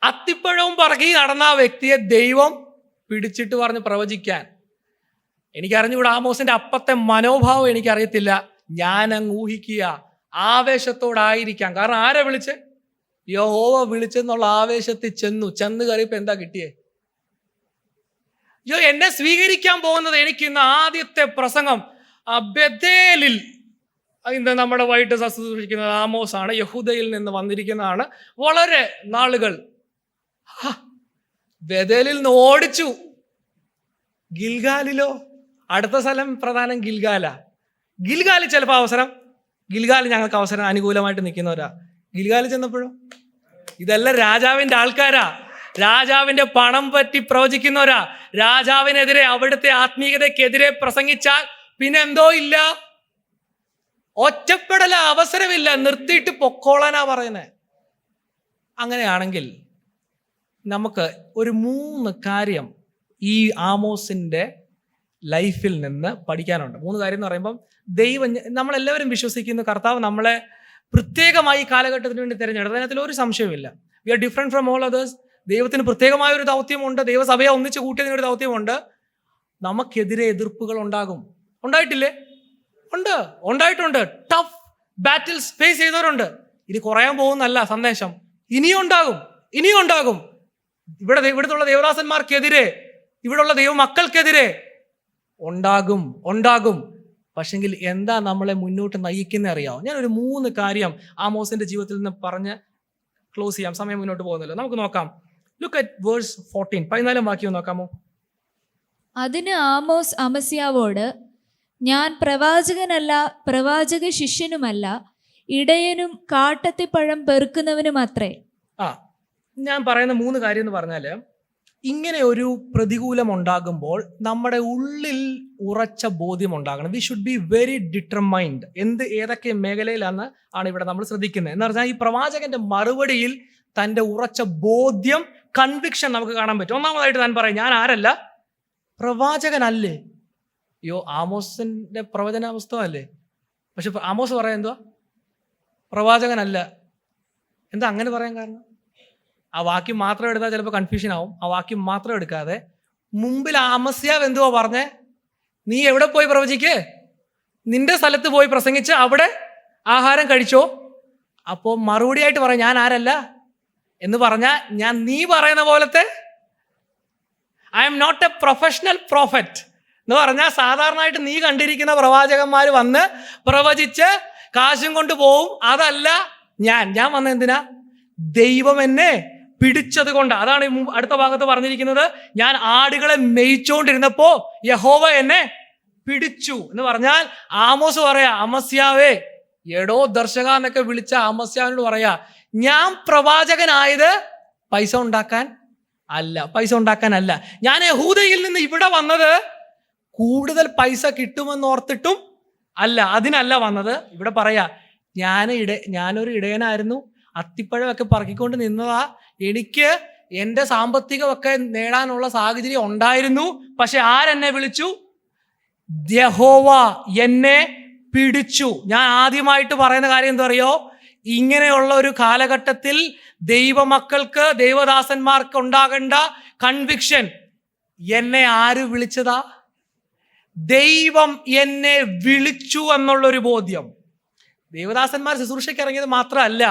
അത്തിപ്പഴവും പറക്കി നടന്ന ആ വ്യക്തിയെ ദൈവം പിടിച്ചിട്ട് പറഞ്ഞ് പ്രവചിക്കാൻ. എനിക്കറിഞ്ഞുകൂടാ ആമോസിന്റെ അപ്പത്തെ മനോഭാവം എനിക്കറിയത്തില്ല. ഞാൻ അങ്ങ് ഊഹിക്കുക. ആവേശത്തോടായിരിക്കാം. കാരണം ആരെ വിളിച്ച്? യഹോവ വിളിച്ചെന്നുള്ള ആവേശത്തിൽ ചെന്ന് കയറിയപ്പോ എന്താ കിട്ടിയേ? എന്നെ സ്വീകരിക്കാൻ പോകുന്നത്. എനിക്ക് ഇന്ന് ആദ്യത്തെ പ്രസംഗം ബേഥേലിൽ, ഇന്ന് നമ്മുടെ വൈകിട്ട് ശുശ്രൂഷിക്കുന്നത് ആമോസ് ആണ്. യഹൂദയിൽ നിന്ന് വന്നിരിക്കുന്നതാണ്. വളരെ നാളുകൾ ബേഥേലിൽ നിന്ന് ഓടിച്ചു. ഗിൽഗാലിലോ? അടുത്ത സ്ഥലം പ്രധാനം ഗിൽഗാല. ഗിൽഗാലിൽ ചിലപ്പോൾ അവസരം, ഗിൽഗാലിൽ ഞങ്ങൾക്ക് അവസരം അനുകൂലമായിട്ട് നിൽക്കുന്നവരാ. ഗിൽഗാലിൽ ചെന്നപ്പോഴോ ഇതെല്ലാം രാജാവിൻ്റെ ആൾക്കാരാ, രാജാവിൻ്റെ പണം പറ്റി പ്രവചിക്കുന്നവരാ. രാജാവിനെതിരെ, അവിടുത്തെ ആത്മീയതയ്ക്കെതിരെ പ്രസംഗിച്ചാൽ പിന്നെ എന്തോ ഇല്ല, ഒറ്റപ്പെടല, അവസരമില്ല, നിർത്തിയിട്ട് പൊക്കോളാനാ പറയുന്നത്. അങ്ങനെയാണെങ്കിൽ നമുക്ക് ഒരു 3 കാര്യം ഈ ആമോസിൻ്റെ ലൈഫിൽ നിന്ന് പഠിക്കാനുണ്ട്. 3 കാര്യം എന്ന് പറയുമ്പം, ദൈവം, നമ്മളെല്ലാവരും വിശ്വസിക്കുന്ന കർത്താവ് നമ്മളെ പ്രത്യേകമായി ഈ കാലഘട്ടത്തിന് വേണ്ടി തിരഞ്ഞെടുത്തത്, അതിനകത്തിൽ ഒരു സംശയമില്ല. We are different from all others. ദൈവത്തിന് പ്രത്യേകമായ ഒരു ദൗത്യമുണ്ട്, ദൈവസഭയെ ഒന്നിച്ച് കൂട്ടിയതിനൊരു ദൗത്യമുണ്ട്. നമുക്കെതിരെ എതിർപ്പുകൾ ഉണ്ടാകും. ഉണ്ടായിട്ടില്ലേ? ഉണ്ടായിട്ടുണ്ട്. ടഫ് ബാറ്റിൽസ് ഫേസ് ചെയ്തവരുണ്ട്. ഇനി കുറയാൻ പോകുന്നല്ല സന്ദേശം, ഇനിയും ഉണ്ടാകും. ഇവിടുത്തെ ദേവദാസന്മാർക്കെതിരെ, ഇവിടെയുള്ള ദൈവമക്കൾക്കെതിരെ ഉണ്ടാകും. പക്ഷെങ്കിൽ എന്താ നമ്മളെ മുന്നോട്ട് നയിക്കുന്ന അറിയാമോ? ഞാനൊരു 3 കാര്യം ആമോസിന്റെ ജീവിതത്തിൽ നിന്ന് പറഞ്ഞ് ക്ലോസ് ചെയ്യാം, സമയം മുന്നോട്ട് പോകുന്നല്ലോ. നമുക്ക് നോക്കാം. ലുക്ക് അറ്റ് വേഴ്സ് 14, 14 വാക്യം നോക്കാമോ? അതിന് ആമോസ് അമസ്യാവോട്, ഞാൻ പ്രവാചകനല്ല, പ്രവാചക ശിഷ്യനുമല്ല, ഇടയനും കാട്ടത്തിപ്പഴം പെറുക്കുന്നവനും അത്രേ. ഞാൻ പറയുന്ന 3 കാര്യം എന്ന് പറഞ്ഞാൽ, ഇങ്ങനെ ഒരു പ്രതികൂലം ഉണ്ടാകുമ്പോൾ നമ്മുടെ ഉള്ളിൽ ഉറച്ച ബോധ്യം ഉണ്ടാകണം. We should be very determined. ഏതൊക്കെ മേഖലയിലാണ് ഇവിടെ നമ്മൾ ശ്രദ്ധിക്കുന്നത് എന്ന് പറഞ്ഞാൽ, ഈ പ്രവാചകന്റെ മറുപടിയിൽ തൻ്റെ ഉറച്ച ബോധ്യം, കൺവിക്ഷൻ നമുക്ക് കാണാൻ പറ്റും. ഒന്നാമതായിട്ട് താൻ പറയും, ഞാൻ ആരല്ല, പ്രവാചകനല്ലേ. ആമോസിന്റെ പ്രവചനാവസ്ഥ അല്ലേ? പക്ഷെ ആമോസ് പറയാൻ എന്തുവാ, പ്രവാചകനല്ല. എന്താ അങ്ങനെ പറയാൻ കാരണം? ആ വാക്യം മാത്രം എടുത്താൽ ചിലപ്പോൾ കൺഫ്യൂഷൻ ആവും. ആ വാക്യം മാത്രം എടുക്കാതെ മുമ്പിൽ അമസ്യാവ് എന്തുവാ പറഞ്ഞേ, നീ എവിടെ പോയി പ്രവചിക്ക്, നിന്റെ സ്ഥലത്ത് പോയി പ്രസംഗിച്ച് അവിടെ ആഹാരം കഴിച്ചോ. അപ്പോൾ മറുപടിയായിട്ട് പറയാം, ഞാൻ ആരല്ല എന്ന് പറഞ്ഞാൽ, ഞാൻ നീ പറയുന്ന പോലത്തെ, I am not a professional prophet എന്ന് പറഞ്ഞാൽ, സാധാരണയായിട്ട് നീ കണ്ടിരിക്കുന്ന പ്രവാചകന്മാർ വന്ന് പ്രവചിച്ച് കാശും കൊണ്ട് പോവും. അതല്ല ഞാൻ വന്ന എന്തിനാ, ദൈവം എന്നെ പിടിച്ചത് കൊണ്ട്. അതാണ് അടുത്ത ഭാഗത്ത് പറഞ്ഞിരിക്കുന്നത്, ഞാൻ ആടുകളെ മേയിച്ചുകൊണ്ടിരുന്നപ്പോ യഹോവ എന്നെ പിടിച്ചു എന്ന് പറഞ്ഞാൽ, ആമോസ് പറയാ, അമസ്യാവേ, എടോ ദർശക എന്നൊക്കെ വിളിച്ച അമസ്യാവിനോട് പറയാ, ഞാൻ പ്രവാചകനായത് പൈസ ഉണ്ടാക്കാനല്ല, ഞാൻ യഹൂദയിൽ നിന്ന് ഇവിടെ വന്നത് കൂടുതൽ പൈസ കിട്ടുമെന്നോർത്തിട്ടും അല്ല, അതിനല്ല വന്നത്. ഇവിടെ പറയാ, ഞാനൊരു ഇടയനായിരുന്നു, അത്തിപ്പഴമൊക്കെ പറക്കിക്കൊണ്ട് നിന്നതാ, എനിക്ക് എൻ്റെ സാമ്പത്തികമൊക്കെ നേടാനുള്ള സാഹചര്യം ഉണ്ടായിരുന്നു. പക്ഷെ ആരെന്നെ വിളിച്ചു, യഹോവ എന്നെ പിടിച്ചു. ഞാൻ ആദ്യമായിട്ട് പറയുന്ന കാര്യം എന്താ അറിയോ, ഇങ്ങനെയുള്ള ഒരു കാലഘട്ടത്തിൽ ദൈവമക്കൾക്ക്, ദൈവദാസന്മാർക്ക് ഉണ്ടാകേണ്ട കൺവിക്ഷൻ, എന്നെ ആര് വിളിച്ചതാ, ദൈവം എന്നെ വിളിച്ചു എന്നുള്ളൊരു ബോധ്യം. ദേവദാസന്മാർ ശുശ്രൂഷയ്ക്ക് ഇറങ്ങിയത് മാത്രമല്ല,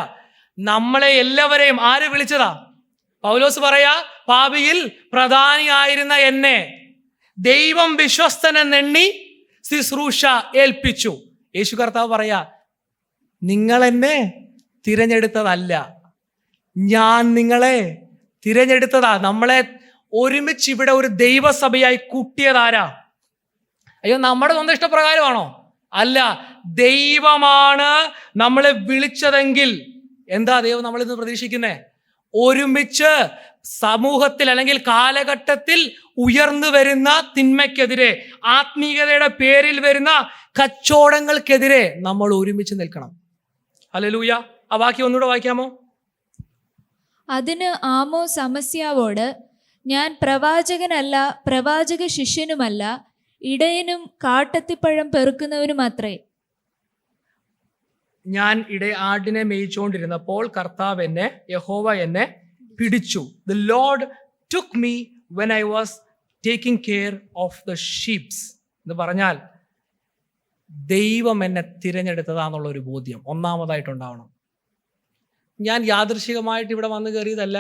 നമ്മളെ എല്ലാവരെയും ആര് വിളിച്ചതാ? പൗലോസ് പറയാ, പാപിയിൽ പ്രധാനിയായിരുന്ന എന്നെ ദൈവം വിശ്വസ്തനെന്നെണ്ണി ശുശ്രൂഷ ഏൽപ്പിച്ചു. യേശു കർത്താവ് പറയാ, നിങ്ങൾ എന്നെ തിരഞ്ഞെടുത്തതല്ല, ഞാൻ നിങ്ങളെ തിരഞ്ഞെടുത്തതാ. നമ്മളെ ഒരുമിച്ച് ഇവിടെ ഒരു ദൈവസഭയായി കൂട്ടിയതാരാ? അയ്യോ, നമ്മുടെ സ്വന്തം ഇഷ്ടപ്രകാരമാണോ? അല്ല, ദൈവമാണ് നമ്മളെ വിളിച്ചതെങ്കിൽ എന്താ ദൈവം നമ്മളിൽ നിന്ന് പ്രതീക്ഷിക്കുന്നേ? ഒരുമിച്ച് സമൂഹത്തിൽ അല്ലെങ്കിൽ കാലഘട്ടത്തിൽ ഉയർന്നു വരുന്ന തിന്മയ്ക്കെതിരെ, ആത്മീയതയുടെ പേരിൽ വരുന്ന കച്ചവടങ്ങൾക്കെതിരെ നമ്മൾ ഒരുമിച്ച് നിൽക്കണം. ഹല്ലേലൂയ. ആ വാക്യം ഒന്നുകൂടെ വായിക്കാമോ? അതിന് ആമോസ് അമസ്യാവോട്, ഞാൻ പ്രവാചകനല്ല, പ്രവാചക ശിഷ്യനുമല്ല, ഇടയനും കാട്ടത്തിപ്പഴം പെറുക്കുന്നവനും അത്രേ. ഞാൻ ആടിനെ മേയിച്ചുകൊണ്ടിരുന്നപ്പോൾ കർത്താവ് എന്നെ, യഹോവ എന്നെ പിടിച്ചു. The Lord took me when I was taking care of the sheep എന്ന് പറഞ്ഞാൽ, ദൈവം എന്നെ തിരഞ്ഞെടുത്തതാന്നുള്ള ഒരു ബോധ്യം ഒന്നാമതായിട്ടുണ്ടാവണം. ഞാൻ യാദൃശികമായിട്ട് ഇവിടെ വന്ന് കയറിയതല്ല,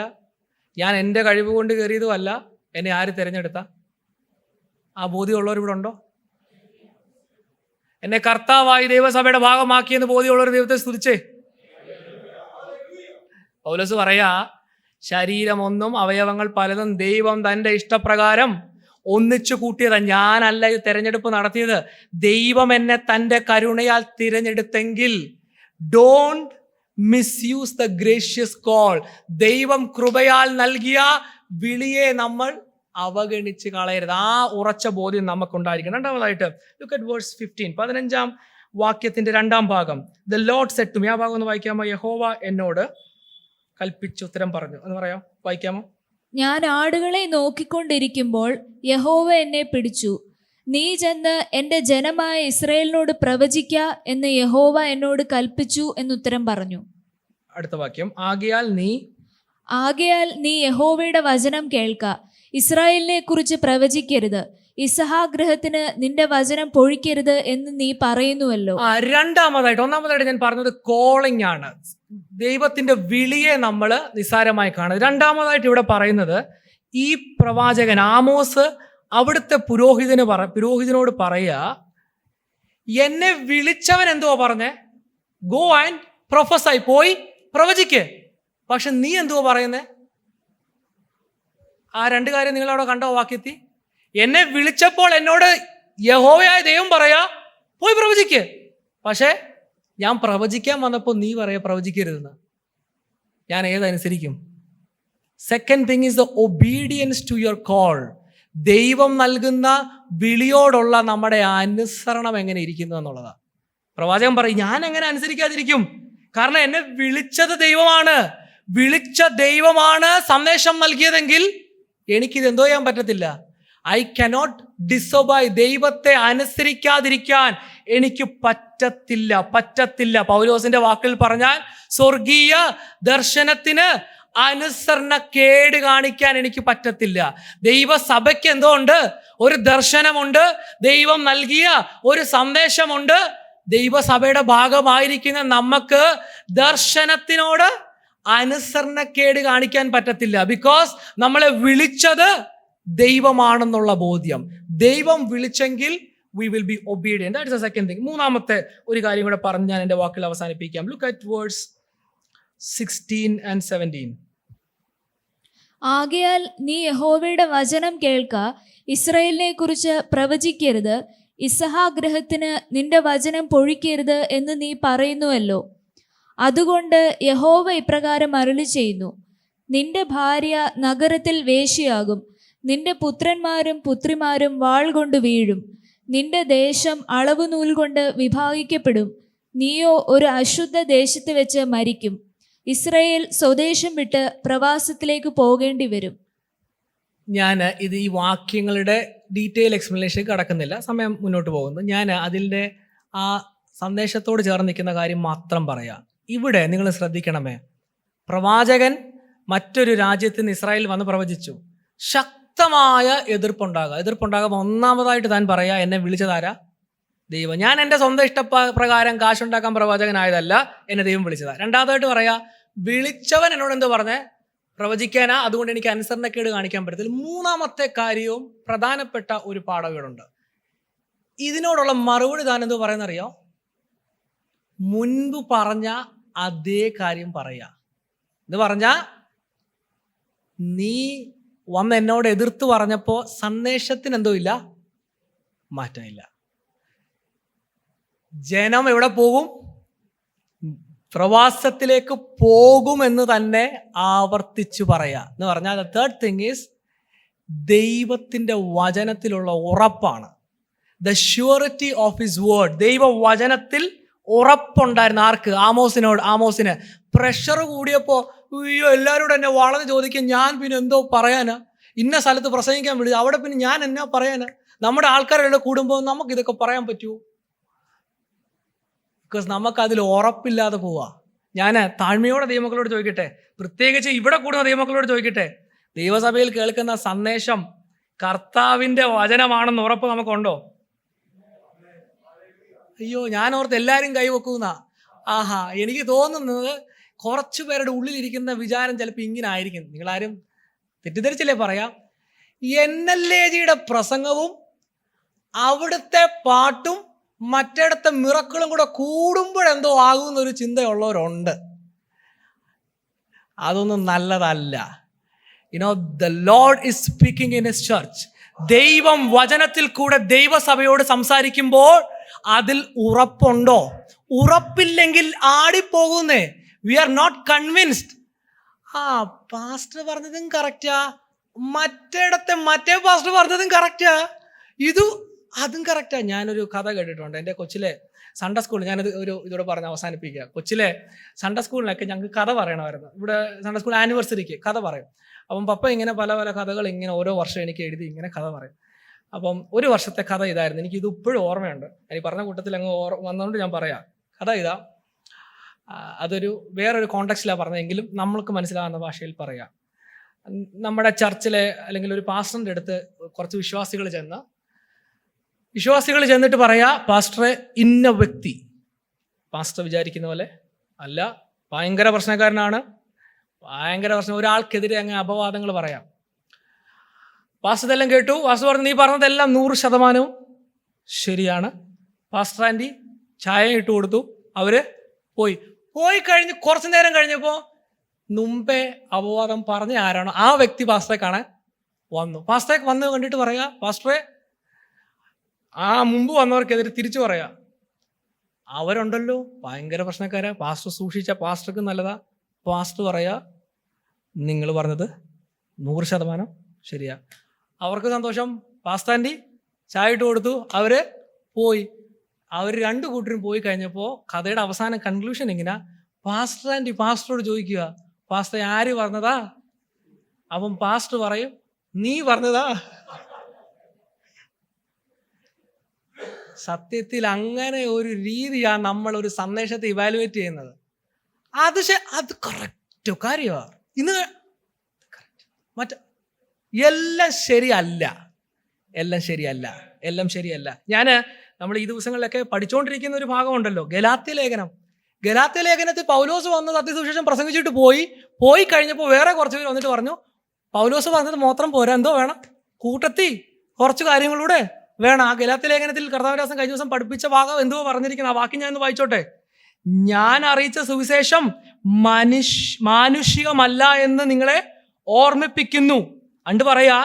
ഞാൻ എൻ്റെ കഴിവ് കൊണ്ട് കയറിയതുമല്ല. എന്നെ ആര് തിരഞ്ഞെടുത്ത? ആ ബോധ്യമുള്ളവർ ഇവിടെ ഉണ്ടോ? എന്നെ കർത്താവായി ദൈവസഭയുടെ ഭാഗമാക്കിയെന്ന് ബോധ്യമുള്ളവർ ദൈവത്തെ സ്തുതിച്ചേ. പൗലോസ് പറയാ, ശരീരം ഒന്നും അവയവങ്ങൾ പലതും ദൈവം തൻ്റെ ഇഷ്ടപ്രകാരം ഒന്നിച്ചു കൂട്ടിയത്. ഞാനല്ല ഇത് തിരഞ്ഞെടുപ്പ് നടത്തിയത്. ദൈവം എന്നെ തൻ്റെ കരുണയാൽ തിരഞ്ഞെടുത്തെങ്കിൽ don't misuse the gracious call. ദൈവം കൃപയാൽ നൽകിയ വിളിയെ നമ്മൾ അവഗണിച്ച് കളയരുത്. ആ ഉറച്ച ബോധ്യം നമുക്കുണ്ടായിരിക്കണം. രണ്ടാമതായിട്ട് ലുക്ക് അറ്റ് വേഴ്സ് 15, 15-ാം വാക്യത്തിന്റെ 2-ാം ഭാഗം. The Lord said to me. ആ ഭാഗം ഒന്ന് വായിക്കാമോ? യഹോവ എന്നോട് കൽപ്പിച്ച് ഉത്തരം പറഞ്ഞു എന്ന് പറയാമോ? വായിക്കാമോ? ഞാൻ ആടുകളെ നോക്കിക്കൊണ്ടിരിക്കുമ്പോൾ യഹോവ എന്നെ പിടിച്ചു. നീ ചെന്ന് എൻ്റെ ജനമായ ഇസ്രായേലിനോട് പ്രവചിക്ക എന്ന് യഹോവ എന്നോട് കൽപ്പിച്ചു എന്നുത്തരം പറഞ്ഞു. അടുത്ത വാക്യം. ആകയാൽ നീ യഹോവയുടെ വചനം കേൾക്ക. ഇസ്രായേലിനെ കുറിച്ച് പ്രവചിക്കരുത്. ഇസഹാഗ്രഹത്തിന് നിന്റെ വചനം പൊഴിക്കരുത് എന്ന് നീ പറയുന്നുവല്ലോ. ഒന്നാമതായിട്ട് ഞാൻ പറഞ്ഞത് കോളിംഗ് ആണ്. ദൈവത്തിന്റെ വിളിയെ നമ്മൾ നിസ്സാരമായി കാണുന്നത്. രണ്ടാമതായിട്ട് ഇവിടെ പറയുന്നത്, ഈ പ്രവാചകൻ ആമോസ് അവിടുത്തെ പുരോഹിതനോട് പറയാ, എന്നെ വിളിച്ചവൻ എന്തുവാ പറഞ്ഞേ? ഗോ ആൻഡ് പ്രൊഫസൈ, പോയി പ്രവചിക്ക്. പക്ഷെ നീ എന്തുവാ പറയുന്നേ? ആ 2 കാര്യം നിങ്ങളവിടെ കണ്ടോ വാക്യത്തിൽ? എന്നെ വിളിച്ചപ്പോൾ എന്നോട് യഹോവയായ ദൈവം പറയാ, പോയി പ്രവചിക്ക്. പക്ഷെ ഞാൻ പ്രവചിക്കാൻ വന്നപ്പോൾ നീ പറയാ പ്രവചിക്കരുതെന്ന്. ഞാൻ ഏതനുസരിക്കും? Second thing is the obedience to your call. ദൈവം നൽകുന്ന വിളിയോടുള്ള നമ്മുടെ അനുസരണം എങ്ങനെ ഇരിക്കുന്നു എന്നുള്ളതാണ്. പ്രവാചകൻ പറയും, ഞാൻ എങ്ങനെ അനുസരിക്കാതിരിക്കും? കാരണം എന്നെ വിളിച്ചത് ദൈവമാണ്. വിളിച്ച ദൈവമാണ് സന്ദേശം നൽകിയതെങ്കിൽ എനിക്കിത് എന്തോ ചെയ്യാൻ പറ്റത്തില്ല. I cannot disobey. ദൈവത്തെ അനുസരിക്കാതിരിക്കാൻ എനിക്ക് പറ്റത്തില്ല. പൗലോസിന്റെ വാക്കിൽ പറഞ്ഞാൽ, സ്വർഗീയ ദർശനത്തിന് അനുസരണക്കേട് കാണിക്കാൻ എനിക്ക് പറ്റത്തില്ല. ദൈവസഭയ്ക്ക് എന്തോ ഉണ്ട്? ഒരു ദർശനമുണ്ട്, ദൈവം നൽകിയ ഒരു സന്ദേശമുണ്ട്. ദൈവസഭയുടെ ഭാഗമായിരിക്കുന്ന നമുക്ക് ദർശനത്തിനോട് അനുസരണക്കേട് കാണിക്കാൻ പറ്റത്തില്ല. ബിക്കോസ് നമ്മളെ വിളിച്ചത് ദൈവമാണെന്നുള്ള ബോധ്യം. ദൈവം വിളിച്ചെങ്കിൽ we will be obedient. That is the second thing. മൂന്നാമത്തെ ഒരു കാര്യം കൂടെ പറഞ്ഞ് ഞാൻ എൻ്റെ വാക്കിൽ അവസാനിപ്പിക്കാം. Look at verse 16 and 17. ആകയാൽ നീ യഹോവയുടെ വചനം കേൾക്ക. ഇസ്രായേലിനെ കുറിച്ച് പ്രവചിക്കരുത്. ഇസഹാഗ്രഹത്തിന് നിന്റെ വചനം പൊഴിക്കരുത് എന്ന് നീ പറയുന്നുവല്ലോ. അതുകൊണ്ട് യഹോവ ഇപ്രകാരം അരുളി ചെയ്യുന്നു, നിന്റെ ഭാര്യ നഗരത്തിൽ വേശ്യയാകും. നിന്റെ പുത്രന്മാരും പുത്രിമാരും വാൾ കൊണ്ട് വീഴും. നിന്റെ ദേശം അളവ് നൂൽ കൊണ്ട് വിഭാഗിക്കപ്പെടും. നീയോ ഒരു അശുദ്ധ ദേശത്ത് വെച്ച് മരിക്കും. ഇസ്രായേൽ സ്വദേശം വിട്ട് പ്രവാസത്തിലേക്ക് പോകേണ്ടി വരും. ഞാൻ ഈ വാക്യങ്ങളുടെ ഡീറ്റെയിൽ എക്സ്പ്ലനേഷൻ കടക്കുന്നില്ല, സമയം മുന്നോട്ട് പോകുന്നു. ഞാൻ അതിൻ്റെ ആ സന്ദേശത്തോട് ചേർന്ന് നിൽക്കുന്ന കാര്യം മാത്രം പറയാം. ഇവിടെ നിങ്ങൾ ശ്രദ്ധിക്കണമേ, പ്രവാചകൻ മറ്റൊരു രാജ്യത്ത് നിന്ന് ഇസ്രായേൽ വന്ന് പ്രവചിച്ചു. ശക്തമായ എതിർപ്പുണ്ടാകുമ്പോൾ ഒന്നാമതായിട്ട് താൻ പറയാ, എന്നെ വിളിച്ചതാരാ? ദൈവം. ഞാൻ എൻ്റെ സ്വന്തം ഇഷ്ടപ്രകാരം കാശുണ്ടാക്കാൻ പ്രവാചകനായതല്ല, എന്നെ ദൈവം വിളിച്ചതാ. രണ്ടാമതായിട്ട് പറയാ, വിളിച്ചവൻ എന്നോട് എന്തോ പറഞ്ഞേ? പ്രവചിക്കാനാ, അതുകൊണ്ട് എനിക്ക് അനുസരണക്കേട് കാണിക്കാൻ പറ്റത്തില്ല. മൂന്നാമത്തെ കാര്യവും പ്രധാനപ്പെട്ട ഒരു പാഠവുകളുണ്ട്. ഇതിനോടുള്ള മറുപടി താൻ എന്തോ പറയുന്നറിയോ? മുൻപ് പറഞ്ഞ അതേ കാര്യം പറയാ. എന്ന് പറഞ്ഞാ, നീ വന്ന് എന്നോട് എതിർത്ത് പറഞ്ഞപ്പോൾ സന്ദേശത്തിന് എന്തോ ഇല്ല, മാറ്റമില്ല. ജനം എവിടെ പോകും? പ്രവാസത്തിലേക്ക് പോകുമെന്ന് തന്നെ ആവർത്തിച്ചു പറയാ. എന്ന് പറഞ്ഞാൽ ദ തേർഡ് തിങ് ഈസ് ദൈവത്തിൻ്റെ വചനത്തിലുള്ള ഉറപ്പാണ്. The surety of his word. ദൈവവചനത്തിൽ ഉറപ്പുണ്ടായിരുന്നു. ആർക്ക്? ആമോസിന്. പ്രഷർ കൂടിയപ്പോൾ അയ്യോ എല്ലാവരോടും എന്നെ വളർന്ന് ചോദിക്കും, ഞാൻ പിന്നെ എന്തോ പറയാനാ? ഇന്ന സ്ഥലത്ത് പ്രസംഗിക്കാൻ വിളിച്ചു, അവിടെ പിന്നെ ഞാൻ എന്നാ പറയാനാ? നമ്മുടെ ആൾക്കാരുടെ കൂടുമ്പോൾ നമുക്ക് ഇതൊക്കെ പറയാൻ പറ്റുമോ? ബിക്കോസ് നമുക്കതിൽ ഉറപ്പില്ലാതെ പോവാ. ഞാൻ താഴ്മയോടെ ദൈവമക്കളോട് ചോദിക്കട്ടെ, പ്രത്യേകിച്ച് ഇവിടെ കൂടുന്ന ദൈവമക്കളോട് ചോദിക്കട്ടെ, ദൈവസഭയിൽ കേൾക്കുന്ന സന്ദേശം കർത്താവിൻ്റെ വചനമാണെന്ന് ഉറപ്പ് നമുക്കുണ്ടോ? അയ്യോ, ഞാൻ ഓർത്ത് എല്ലാവരും കൈവെക്കുന്ന. ആഹാ, എനിക്ക് തോന്നുന്നത് കുറച്ചു പേരുടെ ഉള്ളിലിരിക്കുന്ന വിചാരം ചിലപ്പോൾ ഇങ്ങനെ ആയിരിക്കും. നിങ്ങളാരും തെറ്റിദ്ധരിച്ചില്ലേ പറയാം. NLAGയുടെ പ്രസംഗവും അവിടുത്തെ പാട്ടും മറ്റിടത്തെ മിറക്കളും കൂടെ കൂടുമ്പോഴെന്തോ ആകുമെന്നൊരു ചിന്തയുള്ളവരുണ്ട്. അതൊന്നും നല്ലതല്ല. the Lord is speaking in his church. ദൈവം വചനത്തിൽ കൂടെ ദൈവസഭയോട് സംസാരിക്കുമ്പോൾ അതിൽ ഉറപ്പുണ്ടോ? ഉറപ്പില്ലെങ്കിൽ ആടിപ്പോകുന്നേ. We are not convinced. Pastor പറഞ്ഞതും കറക്റ്റാ, മറ്റേ പാസ്റ്റർ പറഞ്ഞതും കറക്റ്റാ, അതും കറക്റ്റാ. ഞാനൊരു കഥ കേട്ടിട്ടുണ്ട്. എൻ്റെ കൊച്ചിലെ സൺഡേ സ്കൂളിൽ, ഞാനത് ഇതോടെ പറഞ്ഞ് അവസാനിപ്പിക്കുക. കൊച്ചിലെ സൺഡേ സ്കൂളിലൊക്കെ ഞങ്ങൾക്ക് കഥ പറയണമായിരുന്നു. ഇവിടെ സൺഡേ സ്കൂൾ ആനിവേഴ്സറിക്ക് കഥ പറയും. അപ്പം പപ്പ ഇങ്ങനെ പല പല കഥകൾ ഇങ്ങനെ ഓരോ വർഷം എനിക്ക് എഴുതി ഇങ്ങനെ കഥ പറയും. അപ്പം ഒരു വർഷത്തെ കഥ ഇതായിരുന്നു. എനിക്കിത് ഇപ്പോഴും ഓർമ്മയുണ്ട്. എനിക്ക് പറഞ്ഞ കൂട്ടത്തിൽ അങ്ങ് വന്നുകൊണ്ട് ഞാൻ പറയാം. കഥ ഇതാ. അതൊരു വേറൊരു കോണ്ടെക്സ്റ്റിലാണ് പറഞ്ഞതെങ്കിലും നമ്മൾക്ക് മനസ്സിലാകുന്ന ഭാഷയിൽ പറയാം. നമ്മുടെ ചർച്ചിലെ അല്ലെങ്കിൽ ഒരു പാസ്റ്ററിൻ്റെ അടുത്ത് കുറച്ച് വിശ്വാസികൾ ചെന്നിട്ട് പറയാ, പാസ്റ്ററെ ഇന്ന വ്യക്തി, പാസ്റ്റർ വിചാരിക്കുന്ന പോലെ അല്ല, ഭയങ്കര പ്രശ്നക്കാരനാണ്, ഭയങ്കര പ്രശ്നം, ഒരാൾക്കെതിരെ അങ്ങനെ അപവാദങ്ങൾ പറയാം. പാസ്റ്റർ ഇതെല്ലാം കേട്ടു. പാസ്റ്റർ പറഞ്ഞു, നീ പറഞ്ഞതെല്ലാം 100% ശരിയാണ്. പാസ്റ്റർ ആൻറ്റി ചായ ഇട്ട് കൊടുത്തു. അവര് പോയി കഴിഞ്ഞ് കുറച്ചു നേരം കഴിഞ്ഞപ്പോൾ മുമ്പേ അപവാദം പറഞ്ഞ ആരാണോ ആ വ്യക്തി പാസ്റ്ററെ കാണാൻ വന്നു. പാസ്റ്ററെ വന്ന് കണ്ടിട്ട് പറയാ, പാസ്റ്ററെ ആ മുമ്പ് വന്നവർക്കെതിരെ തിരിച്ചു പറയാ, അവരുണ്ടല്ലോ ഭയങ്കര പ്രശ്നക്കാരാ, പാസ്റ്റർ സൂക്ഷിച്ച പാസ്റ്റർക്ക് നല്ലതാ. പാസ്റ്റർ പറയാ, നിങ്ങൾ പറഞ്ഞത് 100% ശരിയാ. അവർക്ക് സന്തോഷം. പാസ്റ്റർ ആൻറ്റി ചായ ഇട്ട് കൊടുത്തു. അവര് പോയി. അവർ രണ്ടു കൂട്ടരും പോയി കഴിഞ്ഞപ്പോൾ കഥയുടെ അവസാന കൺക്ലൂഷൻ എങ്ങനെയാ, പാസ്റ്റർ ആൻറ്റി പാസ്റ്ററോട് ചോദിക്കുക, പാസ്റ്റർ ആര് പറഞ്ഞതാ? അപ്പം പാസ്റ്റർ പറയും, നീ പറഞ്ഞതാ. സത്യത്തിൽ അങ്ങനെ ഒരു രീതിയാണ് നമ്മൾ ഒരു സന്ദേശത്തെ ഇവാലുവേറ്റ് ചെയ്യുന്നത്. അത് കറക്റ്റ് കാര്യമാണ്. ഇന്ന് എല്ലാം ശരിയല്ല. നമ്മൾ ഈ ദിവസങ്ങളിലൊക്കെ പഠിച്ചുകൊണ്ടിരിക്കുന്ന ഒരു ഭാഗമുണ്ടല്ലോ, ഗലാത്യ ലേഖനത്തിൽ പൗലോസ് വന്ന് സത്യസുവിശേഷം പ്രസംഗിച്ചിട്ട് പോയി കഴിഞ്ഞപ്പോൾ വേറെ കുറച്ച് പേര് വന്നിട്ട് പറഞ്ഞു, പൗലോസ് പറഞ്ഞത് മാത്രം പോരാ, എന്തോ വേണം, കൂട്ടത്തിൽ കുറച്ച് കാര്യങ്ങളൂടെ വേണം. ആ ഗലാത്യ ലേഖനത്തിൽ കർത്താവദാസൻ കഴിഞ്ഞ ദിവസം പഠിപ്പിച്ച ഭാഗം എന്തോ പറഞ്ഞിരിക്കുന്നത്, ആ വാക്യം ഞാൻ ഒന്ന് വായിച്ചോട്ടെ. ഞാൻ അറിയിച്ച സുവിശേഷം മാനുഷികമല്ല എന്ന് നിങ്ങളെ ഓർമ്മിപ്പിക്കുന്നു. അണ്ട് പറയാ,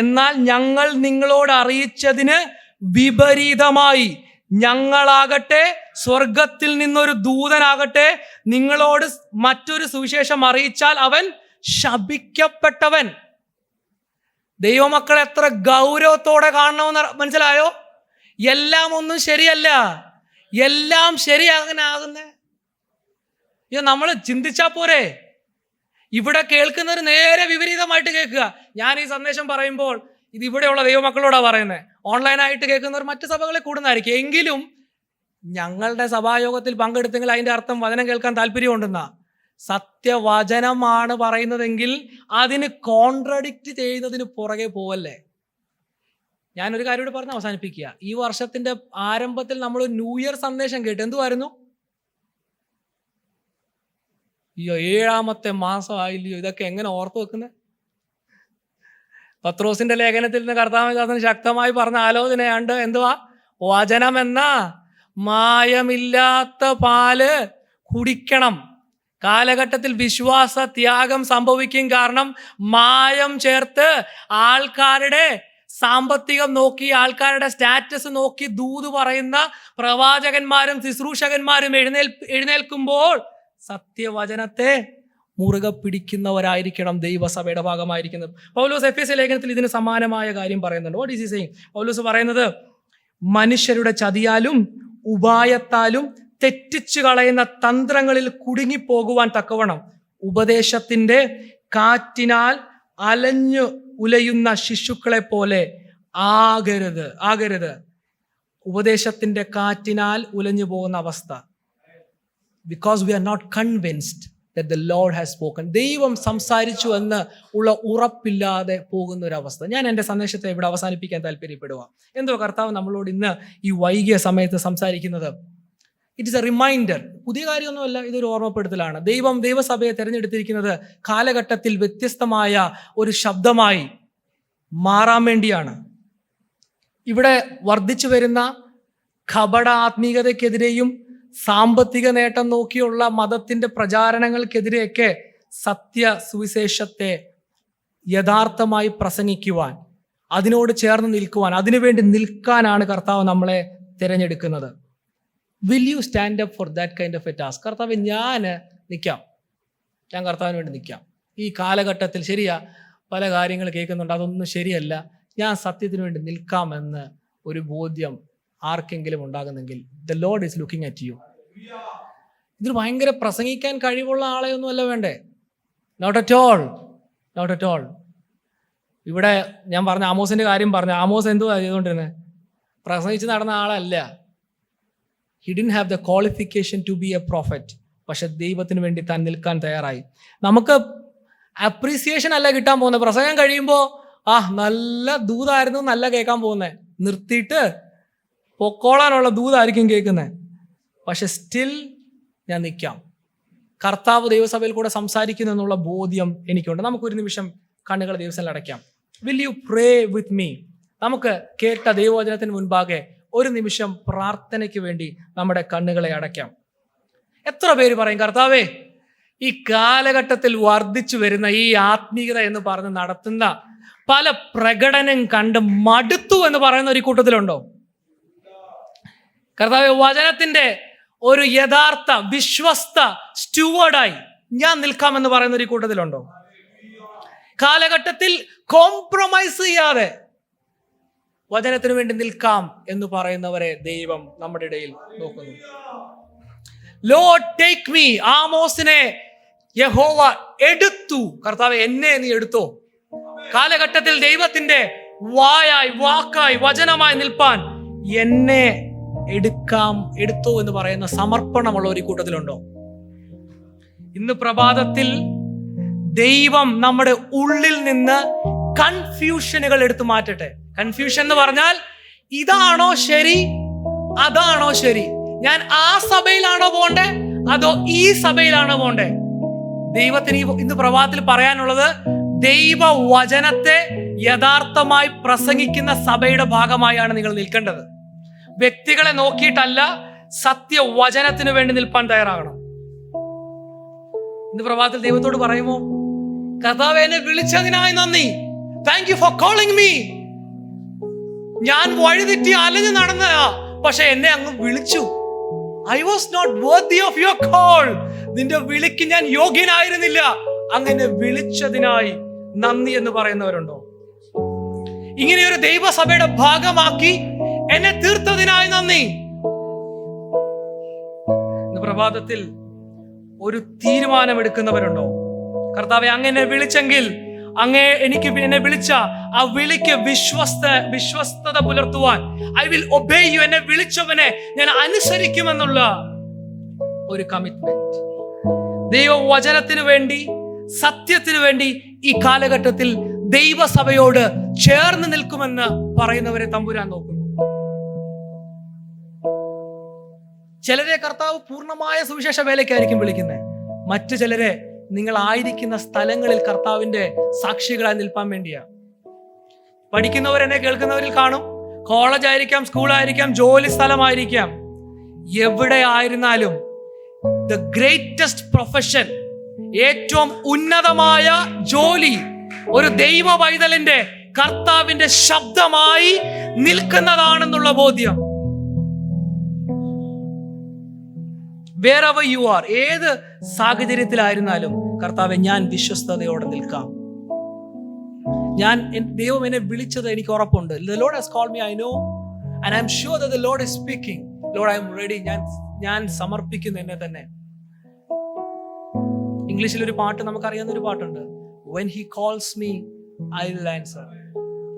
എന്നാൽ ഞങ്ങൾ നിങ്ങളോട് അറിയിച്ചതിന് വിപരീതമായി ഞങ്ങളാകട്ടെ സ്വർഗത്തിൽ നിന്നൊരു ദൂതനാകട്ടെ നിങ്ങളോട് മറ്റൊരു സുവിശേഷം അറിയിച്ചാൽ അവൻ ശപിക്കപ്പെട്ടവൻ. ദൈവമക്കൾ എത്ര ഗൗരവത്തോടെ കാണണമെന്ന് മനസ്സിലായോ? എല്ലാം ഒന്നും ശരിയല്ല, എല്ലാം ശരിയാകാനാകുന്നേ നമ്മൾ ചിന്തിച്ചാ പോരെ. ഇവിടെ കേൾക്കുന്നവർ നേരെ വിപരീതമായിട്ട് കേൾക്കുക. ഞാൻ ഈ സന്ദേശം പറയുമ്പോൾ ഇത് ഇവിടെയുള്ള ദൈവമക്കളോടാണ് പറയുന്നത്. ഓൺലൈനായിട്ട് കേൾക്കുന്നവർ മറ്റ് സഭകളിൽ കൂടുന്നതായിരിക്കും. എങ്കിലും ഞങ്ങളുടെ സഭായോഗത്തിൽ പങ്കെടുത്തെങ്കിൽ അതിൻ്റെ അർത്ഥം വചനം കേൾക്കാൻ താല്പര്യമുണ്ടെന്നാ. സത്യവചനമാണ് പറയുന്നതെങ്കിൽ അതിന് കോൺട്രഡിക്റ്റ് ചെയ്യുന്നതിന് പുറകെ പോവല്ലേ. ഞാനൊരു കാര്യം കൂടി പറഞ്ഞ് അവസാനിപ്പിക്കുക. ഈ വർഷത്തിന്റെ ആരംഭത്തിൽ നമ്മൾ ന്യൂ ഇയർ സന്ദേശം കേട്ടു. എന്തുവായിരുന്നു? 7ാമത്തെ മാസമായില്ലയോ, ഇതൊക്കെ എങ്ങനെ ഓർത്തു വെക്കുന്നത്? പത്രോസിന്റെ ലേഖനത്തിൽ നിന്ന് കർത്താവദാസൻ ശക്തമായി പറഞ്ഞ ആലോചനയുണ്ട്. എന്തുവാ? വചനമെന്ന മായമില്ലാത്ത പാല് കുടിക്കണം. കാലഘട്ടത്തിൽ വിശ്വാസ ത്യാഗം സംഭവിക്കും. കാരണം മായം ചേർത്ത് ആൾക്കാരുടെ സാമ്പത്തികം നോക്കി, ആൾക്കാരുടെ സ്റ്റാറ്റസ് നോക്കി ദൂത് പറയുന്ന പ്രവാചകന്മാരും ശുശ്രൂഷകന്മാരും എഴുന്നേൽക്കുമ്പോൾ സത്യവചനത്തെ മുറുകെ പിടിക്കുന്നവരായിരിക്കണം ദൈവസഭയുടെ ഭാഗമായിരിക്കുന്നത്. പൗലോസ് എഫേസ്യ ലേഖനത്തിൽ ഇതിന് സമാനമായ കാര്യം പറയുന്നുണ്ട്. What is he saying? Paulose പറയുന്നത്, മനുഷ്യരുടെ ചതിയാലും ഉപായത്താലും തെറ്റിച്ചു കളയുന്ന തന്ത്രങ്ങളിൽ കുടുങ്ങിപ്പോകുവാൻ തക്കവണ്ണം ഉപദേശത്തിന്റെ കാറ്റിനാൽ അലഞ്ഞു ഉലയുന്ന ശിശുക്കളെ പോലെ ആകരുത്. ഉപദേശത്തിന്റെ കാറ്റിനാൽ ഉലഞ്ഞു പോകുന്ന അവസ്ഥ. Because we are not convinced that the Lord has spoken. ദൈവം സംസാരിച്ചു എന്ന് ഉള്ള ഉറപ്പില്ലാതെ പോകുന്ന ഒരു അവസ്ഥ. ഞാൻ എൻ്റെ സന്ദേശത്തെ ഇവിടെ അവസാനിപ്പിക്കാൻ താല്പര്യപ്പെടുക. എന്തോ കർത്താവ് നമ്മളോട് ഇന്ന് ഈ വൈകിയ സമയത്ത് സംസാരിക്കുന്നത്. It is a reminder. പുതിയ കാര്യമൊന്നുമല്ല, ഇതൊരു ഓർമ്മപ്പെടുത്തലാണ്. ദൈവസഭയെ തിരഞ്ഞെടുത്തിരിക്കുന്നത് കാലഘട്ടത്തിൽ വ്യത്യസ്തമായ ഒരു ശബ്ദമായി മാറാൻ വേണ്ടിയാണ്. ഇവിടെ വർദ്ധിച്ചു വരുന്ന കപട ആത്മീയതയ്ക്കെതിരെയും സാമ്പത്തിക നേട്ടം നോക്കിയുള്ള മതത്തിന്റെ പ്രചാരണങ്ങൾക്കെതിരെയൊക്കെ സത്യ സുവിശേഷത്തെ യഥാർത്ഥമായി പ്രസംഗിക്കുവാൻ, അതിനോട് ചേർന്ന് നിൽക്കുവാൻ, അതിനുവേണ്ടി നിൽക്കാനാണ് കർത്താവ് നമ്മളെ തിരഞ്ഞെടുക്കുന്നത്. Will you stand up for that kind of A task? കർത്താവ്, ഞാൻ കർത്താവിന് വേണ്ടി നിൽക്കാം. ഈ കാലഘട്ടത്തിൽ ശരിയാ, പല കാര്യങ്ങൾ കേൾക്കുന്നുണ്ട്, അതൊന്നും ശരിയല്ല, ഞാൻ സത്യത്തിന് വേണ്ടി നിൽക്കാമെന്ന് ഒരു ബോധ്യം ആർക്കെങ്കിലും ഉണ്ടാകുന്നെങ്കിൽ the lord is looking at you. ഇതിന് ഭയങ്കര പ്രസംഗിക്കാൻ കഴിവുള്ള ആളെയൊന്നുമല്ല വേണ്ടേ. Not at all. ഇവിടെ ഞാൻ പറഞ്ഞ ആമോസിന്റെ കാര്യം പറഞ്ഞു. ആമോസ് എന്തുവാ ചെയ്തുകൊണ്ടിരുന്നത്? പ്രസംഗിച്ച് നടന്ന ആളല്ല. He didn't have the qualification two B A prophet. പക്ഷെ ദൈവത്തിന് വേണ്ടി താൻ നിൽക്കാൻ തയ്യാറായി. നമുക്ക് അപ്രീസിയേഷൻ അല്ല കിട്ടാൻ പോകുന്നത്. പ്രസംഗം കഴിയുമ്പോൾ നല്ല ദൂതായിരുന്നു നല്ല കേൾക്കാൻ പോകുന്നത്, നിർത്തിയിട്ട് പൊക്കോളാനുള്ള ദൂതായിരിക്കും കേൾക്കുന്നത്. പക്ഷെ സ്റ്റിൽ ഞാൻ നിൽക്കാം. കർത്താവ് ദൈവസഭയിൽ കൂടെ സംസാരിക്കുന്നു എന്നുള്ള ബോധ്യം എനിക്കുണ്ട്. നമുക്കൊരു നിമിഷം കണ്ണുകൾ ദൈവസഭയിൽ അടയ്ക്കാം. Will you pray with me? നമുക്ക് കേട്ട ദൈവവചനത്തിന് മുൻപാകെ ഒരു നിമിഷം പ്രാർത്ഥനയ്ക്ക് വേണ്ടി നമ്മുടെ കണ്ണുകളെ അടയ്ക്കാം. എത്ര പേര് പറയും, കർത്താവേ, ഈ കാലഘട്ടത്തിൽ വർദ്ധിച്ചു വരുന്ന ഈ ആത്മീയത എന്ന് പറഞ്ഞ് നടത്തുന്ന പല പ്രകടനം കണ്ട് മടുത്തു എന്ന് പറയുന്ന ഒരു കൂട്ടത്തിലുണ്ടോ? കർത്താവേ, വചനത്തിന്റെ ഒരു യഥാർത്ഥ വിശ്വസ്ത സ്റ്റ്യൂവർഡായി ഞാൻ നിൽക്കാമെന്ന് പറയുന്ന ഒരു കൂട്ടത്തിലുണ്ടോ? കാലഘട്ടത്തിൽ കോംപ്രമൈസ് ചെയ്യാതെ വചനത്തിന് വേണ്ടി നിൽക്കാം എന്ന് പറയുന്നവരെ ദൈവം നമ്മുടെ ഇടയിൽ നോക്കുന്നു. Lord take me. ആമോസിനെ യഹോവ എടുത്തു. കർത്താവേ, എന്നെ നീ എടുത്തോ. കാലഘട്ടത്തിൽ ദൈവത്തിന്റെ വാക്കായി വചനമായി നിൽപ്പാൻ എന്നെ എടുത്തോ എന്ന് പറയുന്ന സമർപ്പണമുള്ള ഒരു കൂട്ടത്തിലുണ്ടോ? ഇന്ന് പ്രഭാതത്തിൽ ദൈവം നമ്മുടെ ഉള്ളിൽ നിന്ന് കൺഫ്യൂഷനുകൾ എടുത്തു മാറ്റട്ടെ. കൺഫ്യൂഷൻ എന്ന് പറഞ്ഞാൽ ഇതാണോ ശരി, അതാണോ ശരി, ഞാൻ ആ സഭയിലാണോ പോണ്ടേ അതോ ഈ സഭയിലാണോ പോണ്ടേ? ദൈവത്തിന് ഇന്ന് പ്രഭാതത്തിൽ പറയാനുള്ളത്, ദൈവവചനത്തെ യഥാർത്ഥമായി പ്രസംഗിക്കുന്ന സഭയുടെ ഭാഗമായാണ് നിങ്ങൾ നിൽക്കേണ്ടത്. വ്യക്തികളെ നോക്കിയിട്ടല്ല, സത്യവചനത്തിന് വേണ്ടി നിൽപ്പാൻ തയ്യാറാകണം. ഇന്ന് പ്രഭാതത്തിൽ ദൈവത്തോട് പറയുമോ, കർത്താവേ, എന്നെ വിളിച്ചതിനായി നന്ദി. Thank you for calling me. ഞാൻ വഴിതെറ്റി അലഞ്ഞു നടന്നതാ, പക്ഷെ എന്നെ അങ്ങ് വിളിച്ചു. I was not worthy of your call. നിന്റെ വിളിക്ക് ഞാൻ യോഗ്യനായിരുന്നില്ല, അങ്ങനെ വിളിച്ചതിനായി നന്ദി എന്ന് പറയുന്നവരുണ്ടോ? ഇങ്ങനെയൊരു ദൈവസഭയുടെ ഭാഗമാക്കി എന്നെ തീർത്തതിനായി നന്ദി. ഇന്ന് പ്രഭാതത്തിൽ ഒരു തീരുമാനമെടുക്കുന്നവരുണ്ടോ? കർത്താവെ, അങ്ങനെ വിളിച്ചെങ്കിൽ എന്നെ വിളിച്ച ആ വിളിക്ക് വിശ്വസ്തത പുലർത്തുവാൻ ഐ വിൽ ഒബേ യു. എന്നെ വിളിച്ചവനെ ഞാൻ അനുസരിക്കുമെന്നുള്ള ഒരു കമ്മിറ്റ്മെന്റ്. ദൈവവചനത്തിന് വേണ്ടി, സത്യത്തിന് വേണ്ടി ഈ കാലഘട്ടത്തിൽ ദൈവസഭയോട് ചേർന്ന് നിൽക്കുമെന്ന് പറയുന്നവരെ തമ്പുരാൻ നോക്കുന്നു. ചിലരെ കർത്താവ് പൂർണ്ണമായ സുവിശേഷ വേലയ്ക്കായിരിക്കും വിളിക്കുന്നത്. മറ്റു ചിലരെ നിങ്ങൾ ആയിരിക്കുന്ന സ്ഥലങ്ങളിൽ കർത്താവിന്റെ സാക്ഷികളായി നിൽപ്പാൻ വേണ്ടിയാ. പഠിക്കുന്നവരെന്നെ കേൾക്കുന്നവരിൽ കാണും. കോളേജ് ആയിരിക്കാം, സ്കൂളായിരിക്കാം, ജോലി സ്ഥലമായിരിക്കാം, എവിടെ ആയിരുന്നാലും ദ ഗ്രേറ്റസ്റ്റ് പ്രൊഫഷൻ, ഏറ്റവും ഉന്നതമായ ജോലി ഒരു ദൈവ പൈതലിന്റെ കർത്താവിന്റെ ശബ്ദമായി നിൽക്കുന്നതാണെന്നുള്ള ബോധ്യം. wherever you are, ഏത് സാഹചര്യത്തിലായിരുന്നാലും കർത്താവെ, ഞാൻ വിശ്വസ്തയോടെ നിൽക്കാം. ദൈവം എന്നെ വിളിച്ചത് എനിക്ക് ഉറപ്പുണ്ട്. The Lord has called me, I know, and I'm sure that the Lord is speaking. Lord, I am ready. ഞാൻ സമർപ്പിക്കുന്നു എന്നെ തന്നെ. ഇംഗ്ലീഷിൽ ഒരു പാട്ട് നമുക്കറിയാവുന്ന ഒരു പാട്ടുണ്ട്, when he calls me I will answer.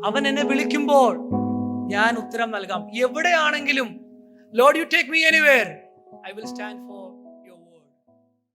അവൻ എന്നെ വിളിക്കുമ്പോൾ ഞാൻ ഉത്തരം നൽകാം. എവിടെയാണെങ്കിലും, Lord, you take me anywhere, I will stand for